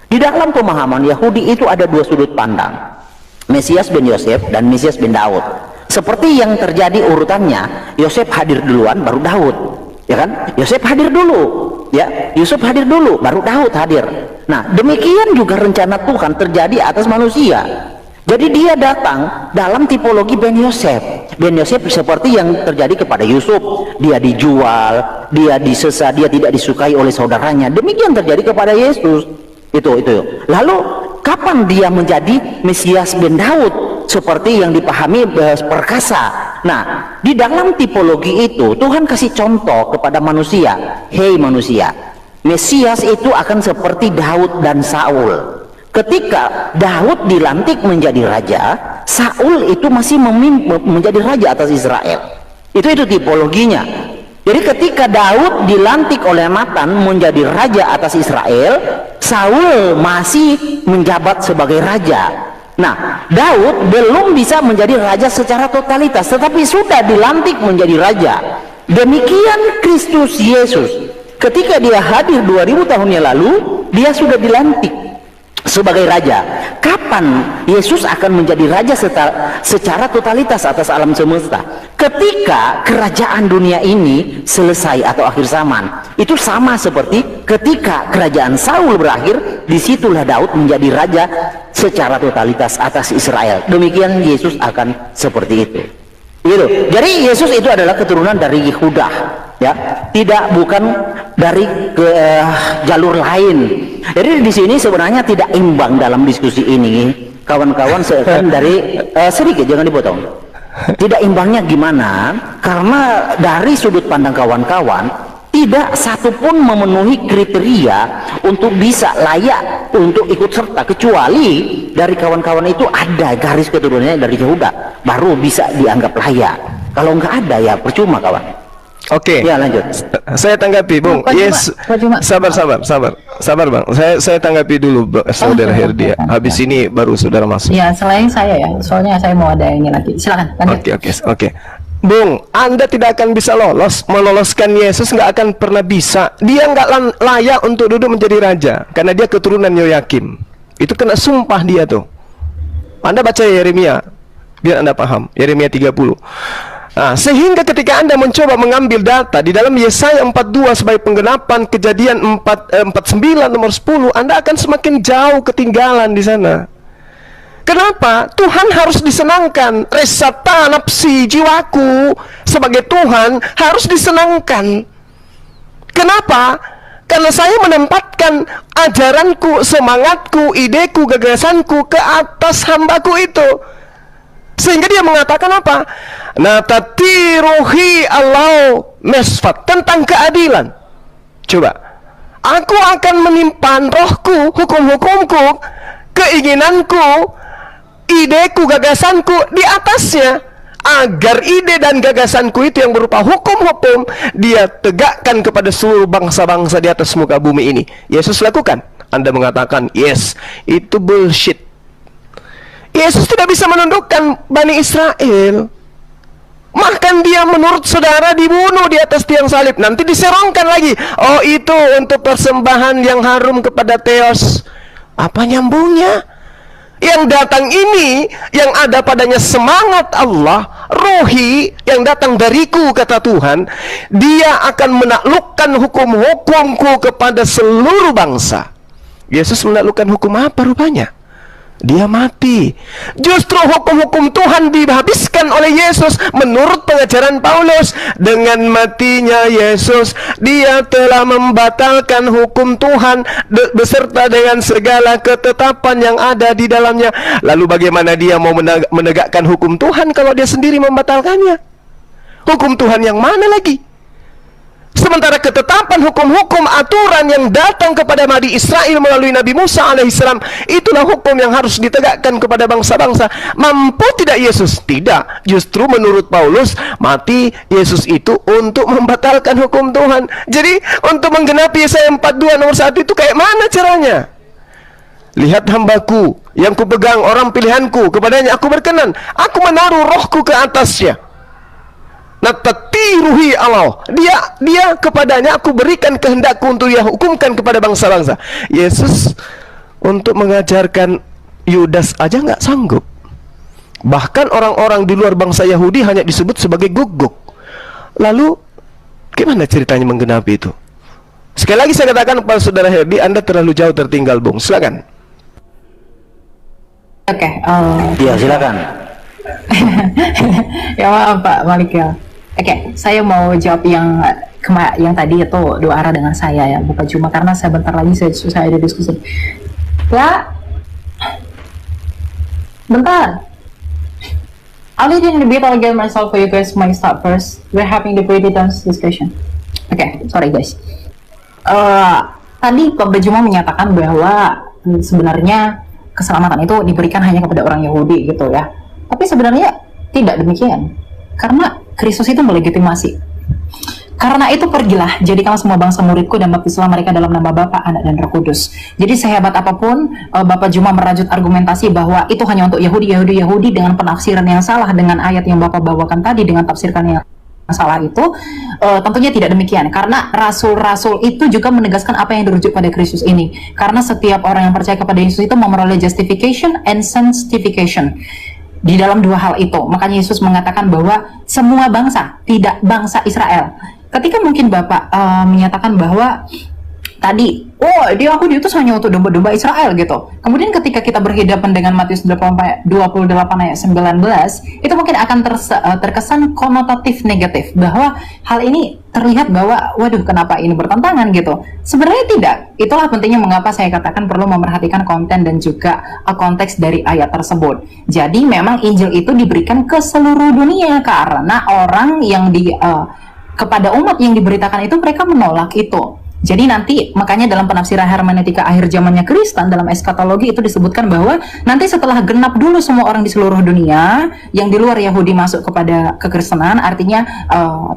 di dalam pemahaman Yahudi itu ada dua sudut pandang, Mesias bin Yosef dan Mesias bin Daud. Seperti yang terjadi urutannya, Yosef hadir duluan baru Daud, ya kan? Yosef hadir dulu, ya, Yusuf hadir dulu baru Daud hadir. Nah, demikian juga rencana Tuhan terjadi atas manusia. Jadi dia datang dalam tipologi Ben Yosef. Ben Yosef seperti yang terjadi kepada Yusuf. Dia dijual, dia disesa, dia tidak disukai oleh saudaranya. Demikian terjadi kepada Yesus. Itu. Lalu kapan dia menjadi Mesias Ben Daud? Seperti yang dipahami perkasa. Nah, di dalam tipologi itu Tuhan kasih contoh kepada manusia. Hei manusia, Mesias itu akan seperti Daud dan Saul. Ketika Daud dilantik menjadi raja, Saul itu masih menjadi raja atas Israel. Itu tipologinya. Jadi ketika Daud dilantik oleh Nathan menjadi raja atas Israel, Saul masih menjabat sebagai raja. Nah, Daud belum bisa menjadi raja secara totalitas, tetapi sudah dilantik menjadi raja. Demikian Kristus Yesus. Ketika dia hadir 2000 tahun yang lalu, dia sudah dilantik sebagai raja. Kapan Yesus akan menjadi raja secara totalitas atas alam semesta? Ketika kerajaan dunia ini selesai atau akhir zaman. Itu sama seperti ketika kerajaan Saul berakhir disitulah Daud menjadi raja secara totalitas atas Israel. Demikian Yesus akan seperti itu. Gitu. Jadi Yesus itu adalah keturunan dari Yehuda, ya, bukan dari jalur lain. Jadi di sini sebenarnya tidak imbang dalam diskusi ini, kawan-kawan. Seakan dari sedikit, jangan dipotong. Tidak imbangnya gimana? Karena dari sudut pandang kawan-kawan, tidak satupun memenuhi kriteria untuk bisa layak untuk ikut serta, kecuali dari kawan-kawan itu ada garis keturunannya dari Yehuda, baru bisa dianggap layak. Kalau nggak ada ya percuma, kawan. Oke. Ya, lanjut. Saya tanggapi, Bung. Pak Juma, Yes. Pak Juma. Sabar, Bang. Saya tanggapi dulu, Saudara Herdia. Habis ini baru Saudara masuk. Ya, selain saya ya, soalnya saya mau ada ini lagi. Silakan, lanjut. Oke. Bung, Anda tidak akan bisa meloloskan Yesus, nggak akan pernah bisa. Dia nggak layak untuk duduk menjadi raja, karena dia keturunan Yoyakim. Itu kena sumpah dia tuh. Anda baca Yeremia, biar Anda paham. Yeremia 30. Nah, sehingga ketika Anda mencoba mengambil data di dalam Yesaya 42 sebagai penggenapan Kejadian 49 nomor 10, Anda akan semakin jauh ketinggalan di sana. Kenapa? Tuhan harus disenangkan. Resata nafsi jiwaku sebagai Tuhan harus disenangkan. Kenapa? Karena saya menempatkan ajaranku, semangatku, ideku, gagasanku ke atas hambaku itu. Sehingga dia mengatakan apa? Natatiruhi Allah mesfat, tentang keadilan. Coba, aku akan menyimpan rohku, hukum-hukumku, keinginanku, ideku, gagasanku di atasnya, agar ide dan gagasanku itu yang berupa hukum-hukum dia tegakkan kepada seluruh bangsa-bangsa di atas muka bumi ini. Yesus lakukan. Anda mengatakan, yes, itu bullshit. Yesus tidak bisa menundukkan Bani Israel. Bahkan dia menurut saudara dibunuh di atas tiang salib. Nanti diserongkan lagi. Oh, itu untuk persembahan yang harum kepada Theos. Apa nyambungnya? Yang datang ini, yang ada padanya semangat Allah, rohi, yang datang dariku, kata Tuhan, dia akan menaklukkan hukum-hukumku kepada seluruh bangsa. Yesus menaklukkan hukum apa rupanya? Dia mati. Justru hukum-hukum Tuhan dihabiskan oleh Yesus menurut pengajaran Paulus. Dengan matinya Yesus, dia telah membatalkan hukum Tuhan beserta dengan segala ketetapan yang ada di dalamnya. Lalu bagaimana dia mau menegakkan hukum Tuhan kalau dia sendiri membatalkannya? Hukum Tuhan yang mana lagi? Sementara ketetapan hukum-hukum aturan yang datang kepada Bani Israel melalui Nabi Musa alaihissalam, itulah hukum yang harus ditegakkan kepada bangsa-bangsa. Mampu tidak Yesus? Tidak. Justru menurut Paulus, mati Yesus itu untuk membatalkan hukum Tuhan. Jadi untuk menggenapi Yesaya 42 nomor 1 itu kayak mana caranya? Lihat hambaku yang kupegang, orang pilihanku, kepadanya aku berkenan, aku menaruh rohku ke atasnya. Natatiruhi Allah, dia kepadanya aku berikan kehendakku untuk dia hukumkan kepada bangsa-bangsa. Yesus untuk mengajarkan Yudas aja nggak sanggup. Bahkan orang-orang di luar bangsa Yahudi hanya disebut sebagai guguk. Lalu gimana ceritanya menggenapi itu? Sekali lagi saya katakan kepada saudara Herdi, Anda terlalu jauh tertinggal, Bung. Silakan. Oke. Ya, silakan. Ya maaf Pak Malik ya. Oke, saya mau jawab yang tadi itu dua arah dengan saya ya, Bapak Juma, karena saya bentar lagi saya ada diskusi. Ya, bentar. I'll lead in the debate. I'll get myself for you guys. My start first. We're having the pretty dance discussion. Oke, sorry guys. Tadi Bapak Juma menyatakan bahwa sebenarnya keselamatan itu diberikan hanya kepada orang Yahudi gitu ya. Tapi sebenarnya tidak demikian. Karena Kristus itu melegitimasi. Karena itu pergilah, jadikanlah semua bangsa muridku dan baptislah mereka dalam nama Bapa, Anak dan Roh Kudus. Jadi sehebat apapun Bapak Juma merajut argumentasi bahwa itu hanya untuk Yahudi dengan penafsiran yang salah dengan ayat yang Bapak bawakan tadi, dengan tafsirkan yang salah itu, tentunya tidak demikian. Karena rasul-rasul itu juga menegaskan apa yang dirujuk pada Kristus ini. Karena setiap orang yang percaya kepada Yesus itu memperoleh justification and sanctification. Di dalam dua hal itu, makanya Yesus mengatakan bahwa semua bangsa, tidak bangsa Israel. Ketika mungkin Bapak menyatakan bahwa tadi oh dia aku diutus hanya untuk domba-domba Israel gitu. Kemudian ketika kita berhadapan dengan Matius 28 ayat 19, itu mungkin akan terkesan konotatif negatif, bahwa hal ini terlihat bahwa waduh kenapa ini bertentangan gitu. Sebenarnya tidak. Itulah pentingnya mengapa saya katakan perlu memerhatikan konten dan juga konteks dari ayat tersebut. Jadi memang Injil itu diberikan ke seluruh dunia karena orang yang kepada umat yang diberitakan itu mereka menolak itu. Jadi nanti makanya dalam penafsiran hermeneutika akhir zamannya Kristen dalam eskatologi itu disebutkan bahwa nanti setelah genap dulu semua orang di seluruh dunia yang di luar Yahudi masuk kepada kekristenan, artinya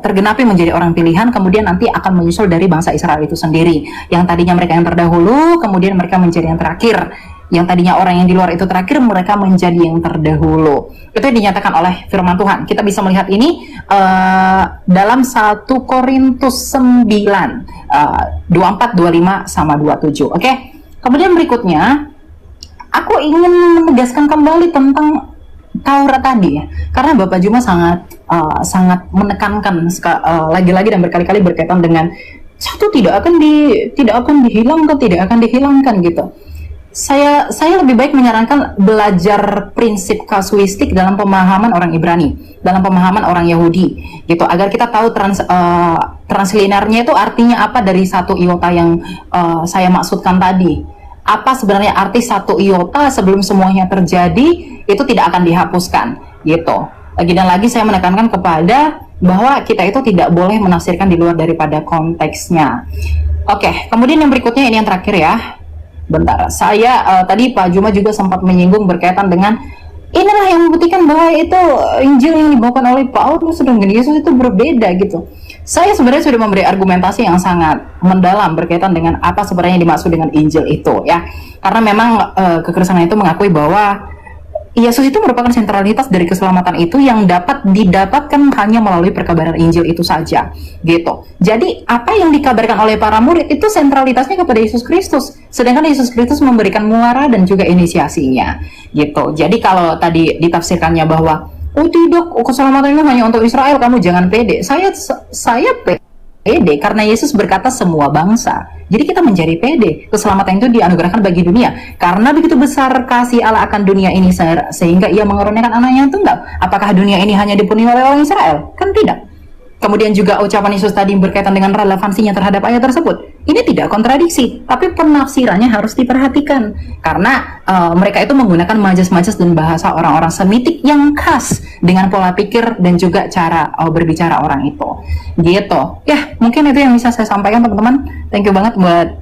tergenapi menjadi orang pilihan, kemudian nanti akan menyusul dari bangsa Israel itu sendiri. Yang tadinya mereka yang terdahulu, kemudian mereka menjadi yang terakhir. Yang tadinya orang yang di luar itu terakhir, mereka menjadi yang terdahulu. Itu yang dinyatakan oleh firman Tuhan. Kita bisa melihat ini dalam 1 Korintus 9, 24, 25, sama 27. Oke? Kemudian berikutnya, aku ingin menegaskan kembali tentang Taurat tadi ya. Karena Bapak Juma sangat menekankan lagi-lagi dan berkali-kali berkaitan dengan satu tidak akan dihilangkan gitu. Saya lebih baik menyarankan belajar prinsip kasuistik dalam pemahaman orang Ibrani, dalam pemahaman orang Yahudi, gitu, agar kita tahu translinernya itu artinya apa dari satu iota yang saya maksudkan tadi. Apa sebenarnya arti satu iota sebelum semuanya terjadi itu tidak akan dihapuskan, gitu. Lagi dan lagi saya menekankan kepada bahwa kita itu tidak boleh menafsirkan di luar daripada konteksnya. Oke, kemudian yang berikutnya ini yang terakhir ya. Bentar, saya tadi Pak Juma juga sempat menyinggung berkaitan dengan inilah yang membuktikan bahwa itu Injil yang dibawakan oleh Paulus dengan Yesus itu berbeda gitu. Saya sebenarnya sudah memberi argumentasi yang sangat mendalam berkaitan dengan apa sebenarnya yang dimaksud dengan Injil itu ya. Karena memang kekristenan itu mengakui bahwa Yesus itu merupakan sentralitas dari keselamatan itu yang dapat didapatkan hanya melalui perkabaran Injil itu saja, gitu. Jadi apa yang dikabarkan oleh para murid itu sentralitasnya kepada Yesus Kristus, sedangkan Yesus Kristus memberikan muara dan juga inisiasinya, gitu. Jadi kalau tadi ditafsirkannya bahwa oh tidak, keselamatan itu hanya untuk Israel, kamu jangan pede. Saya pede karena Yesus berkata semua bangsa. Jadi kita menjadi pede. Keselamatan itu dianugerahkan bagi dunia. Karena begitu besar kasih Allah akan dunia ini sehingga ia mengaruniakan anaknya yang tunggal. Apakah dunia ini hanya dipenuhi oleh orang Israel? Kan tidak. Kemudian juga ucapan Yesus tadi berkaitan dengan relevansinya terhadap ayat tersebut. Ini tidak kontradiksi, tapi penafsirannya harus diperhatikan. Karena mereka itu menggunakan majas-majas dan bahasa orang-orang Semitik yang khas dengan pola pikir dan juga cara berbicara orang itu. Gitu. Ya, mungkin itu yang bisa saya sampaikan teman-teman. Thank you banget buat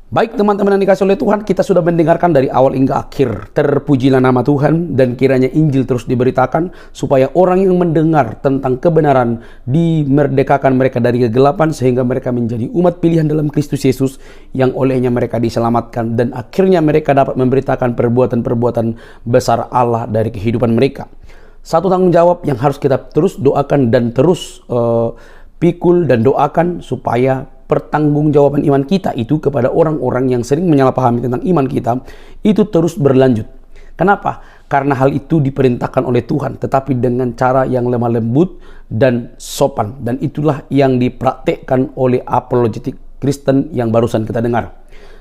Baik teman-teman yang dikasih oleh Tuhan, kita sudah mendengarkan dari awal hingga akhir. Terpujilah nama Tuhan dan kiranya Injil terus diberitakan supaya orang yang mendengar tentang kebenaran dimerdekakan mereka dari kegelapan sehingga mereka menjadi umat pilihan dalam Kristus Yesus yang olehnya mereka diselamatkan dan akhirnya mereka dapat memberitakan perbuatan-perbuatan besar Allah dari kehidupan mereka. Satu tanggung jawab yang harus kita terus doakan dan terus pikul dan doakan supaya pertanggungjawaban iman kita itu kepada orang-orang yang sering menyalahpahami tentang iman kita itu terus berlanjut. Kenapa? Karena hal itu diperintahkan oleh Tuhan, tetapi dengan cara yang lemah lembut dan sopan, dan itulah yang dipraktekkan oleh apologetik Kristen yang barusan kita dengar.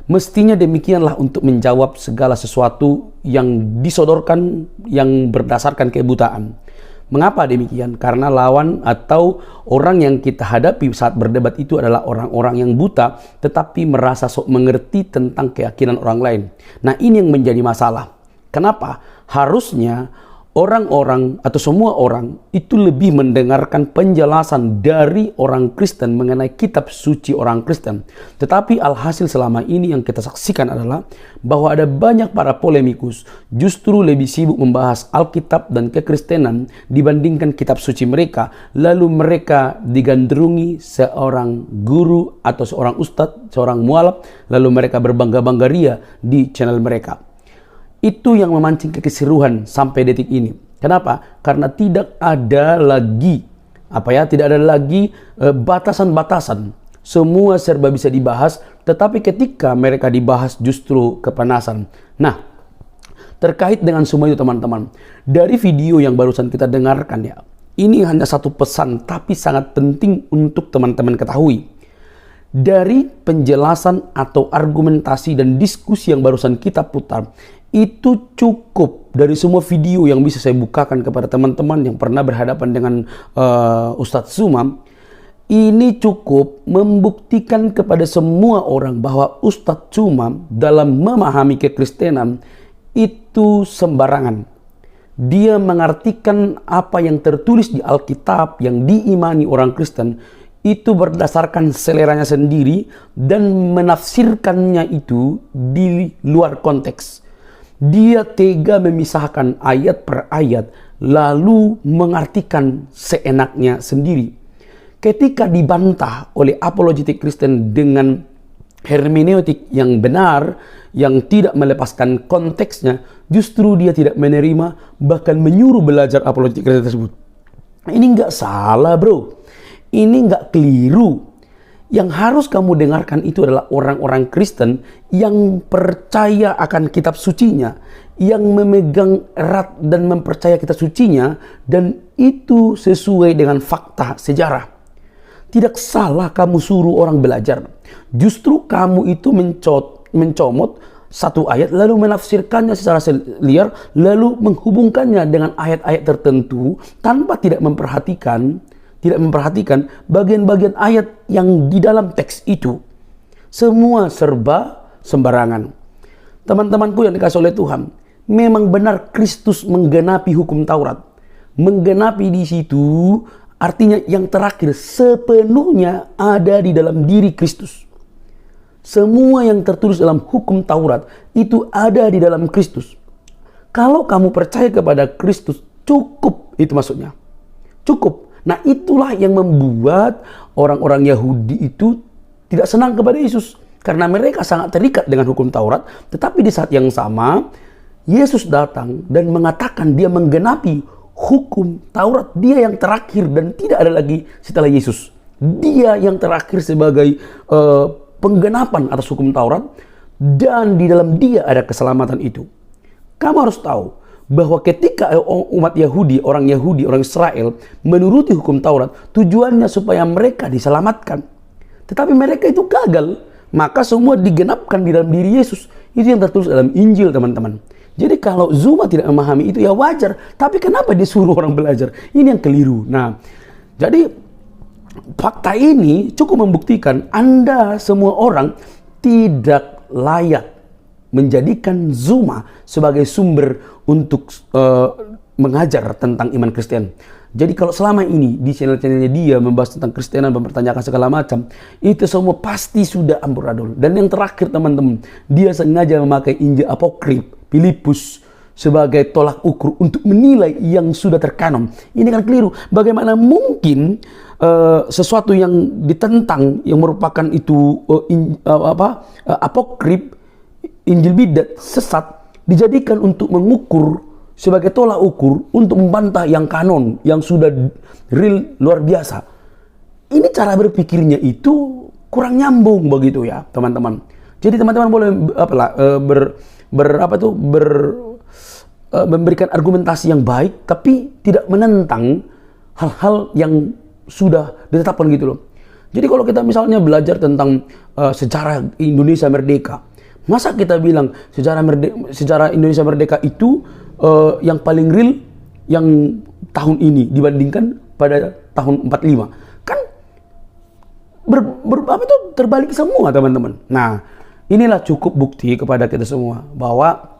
Mestinya demikianlah untuk menjawab segala sesuatu yang disodorkan yang berdasarkan kebutaan. Mengapa demikian? Karena lawan atau orang yang kita hadapi saat berdebat itu adalah orang-orang yang buta tetapi merasa sok mengerti tentang keyakinan orang lain. Nah, ini yang menjadi masalah. Kenapa? Harusnya orang-orang atau semua orang itu lebih mendengarkan penjelasan dari orang Kristen mengenai kitab suci orang Kristen. Tetapi alhasil selama ini yang kita saksikan adalah bahwa ada banyak para polemikus justru lebih sibuk membahas Alkitab dan kekristenan dibandingkan kitab suci mereka. Lalu mereka digandrungi seorang guru atau seorang ustadz, seorang mualaf, lalu mereka berbangga-bangga ria di channel mereka. Itu yang memancing kekeseruan sampai detik ini. Kenapa? Karena tidak ada lagi batasan-batasan. Semua serba bisa dibahas, tetapi ketika mereka dibahas justru kepanasan. Nah, terkait dengan semua itu teman-teman, dari video yang barusan kita dengarkan ya, ini hanya satu pesan tapi sangat penting untuk teman-teman ketahui. Dari penjelasan atau argumentasi dan diskusi yang barusan kita putar, itu cukup dari semua video yang bisa saya bukakan kepada teman-teman yang pernah berhadapan dengan Ustadz Zuma. Ini cukup membuktikan kepada semua orang bahwa Ustadz Zuma dalam memahami kekristenan itu sembarangan. Dia mengartikan apa yang tertulis di Alkitab yang diimani orang Kristen itu berdasarkan seleranya sendiri dan menafsirkannya itu di luar konteks. Dia tega memisahkan ayat per ayat lalu mengartikan seenaknya sendiri. Ketika dibantah oleh apologetik Kristen dengan hermeneutik yang benar, yang tidak melepaskan konteksnya, justru dia tidak menerima, bahkan menyuruh belajar apologetik Kristen tersebut. Ini nggak salah, bro. Ini nggak keliru. Yang harus kamu dengarkan itu adalah orang-orang Kristen yang percaya akan kitab sucinya, yang memegang erat dan mempercaya kitab sucinya, dan itu sesuai dengan fakta sejarah. Tidak salah kamu suruh orang belajar. Justru kamu itu mencomot satu ayat lalu menafsirkannya secara liar, lalu menghubungkannya dengan ayat-ayat tertentu tanpa tidak memperhatikan bagian-bagian ayat yang di dalam teks itu. Semua serba sembarangan. Teman-temanku yang dikasih oleh Tuhan, memang benar Kristus menggenapi hukum Taurat. Menggenapi di situ artinya yang terakhir sepenuhnya ada di dalam diri Kristus. Semua yang tertulis dalam hukum Taurat itu ada di dalam Kristus. Kalau kamu percaya kepada Kristus, cukup itu maksudnya. Cukup. Nah, itulah yang membuat orang-orang Yahudi itu tidak senang kepada Yesus. Karena mereka sangat terikat dengan hukum Taurat. Tetapi di saat yang sama, Yesus datang dan mengatakan dia menggenapi hukum Taurat. Dia yang terakhir dan tidak ada lagi setelah Yesus. Dia yang terakhir sebagai penggenapan atas hukum Taurat. Dan di dalam dia ada keselamatan itu. Kamu harus tahu bahwa ketika umat Yahudi, orang Israel menuruti hukum Taurat, tujuannya supaya mereka diselamatkan. Tetapi mereka itu gagal, maka semua digenapkan di dalam diri Yesus. Itu yang tertulis dalam Injil, teman-teman. Jadi kalau Zuma tidak memahami itu ya wajar, tapi kenapa disuruh orang belajar? Ini yang keliru. Nah, jadi fakta ini cukup membuktikan Anda semua orang tidak layak menjadikan Zuma sebagai sumber untuk mengajar tentang iman Kristen. Jadi kalau selama ini di channel-channelnya dia membahas tentang Kristenan, mempertanyakan segala macam, itu semua pasti sudah amburadul. Dan yang terakhir, teman-teman, dia sengaja memakai Injil apokrif Filipus sebagai tolak ukur untuk menilai yang sudah terkanon. Ini kan keliru. Bagaimana mungkin sesuatu yang ditentang yang merupakan itu apokrif Injil bidat sesat dijadikan untuk mengukur sebagai tolak ukur untuk membantah yang kanon yang sudah real luar biasa. Ini cara berpikirnya itu kurang nyambung begitu ya, teman-teman. Jadi teman-teman boleh memberikan argumentasi yang baik tapi tidak menentang hal-hal yang sudah ditetapkan gitu loh. Jadi kalau kita misalnya belajar tentang sejarah Indonesia merdeka, masa kita bilang sejarah Indonesia merdeka itu yang paling real yang tahun ini dibandingkan pada tahun 45? Kan terbalik semua, teman-teman. Nah, inilah cukup bukti kepada kita semua bahwa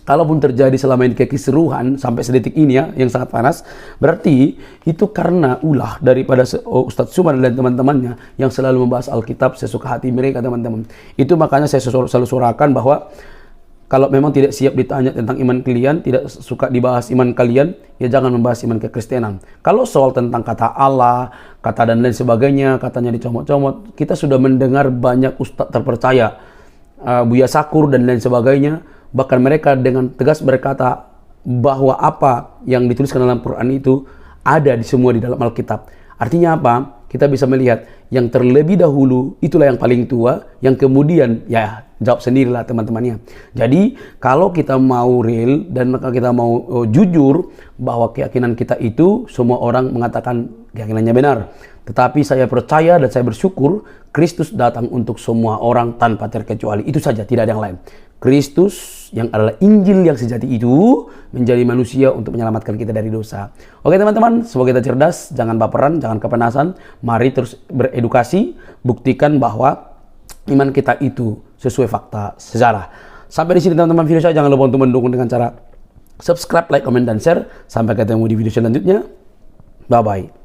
kalaupun terjadi selama ini kekisruhan sampai sedetik ini ya, yang sangat panas, berarti itu karena ulah daripada Ustadz Zuma dan teman-temannya yang selalu membahas Alkitab sesuka hati mereka, teman-teman. Itu makanya saya selalu suarakan bahwa kalau memang tidak siap ditanya tentang iman kalian, tidak suka dibahas iman kalian, ya jangan membahas iman kekristenan. Kalau soal tentang kata Allah, kata dan lain sebagainya, katanya dicomot-comot, kita sudah mendengar banyak ustadz terpercaya, Buya Sakur dan lain sebagainya. Bahkan mereka dengan tegas berkata bahwa apa yang dituliskan dalam Quran itu ada di semua di dalam Alkitab. Artinya apa? kita bisa melihat yang terlebih dahulu itulah yang paling tua, yang kemudian ya jawab sendirilah teman-temannya. Jadi kalau kita mau real dan kita mau jujur bahwa keyakinan kita itu semua orang mengatakan keyakinannya benar. Tetapi saya percaya dan saya bersyukur Kristus datang untuk semua orang tanpa terkecuali. Itu saja, tidak ada yang lain. Kristus yang adalah Injil yang sejati itu menjadi manusia untuk menyelamatkan kita dari dosa. Oke teman-teman, semoga kita cerdas, jangan baperan, jangan kepanasan. Mari terus beredukasi, buktikan bahwa iman kita itu sesuai fakta sejarah. Sampai di sini teman-teman video saya, jangan lupa untuk mendukung dengan cara subscribe, like, comment, dan share. Sampai ketemu di video selanjutnya. Bye-bye.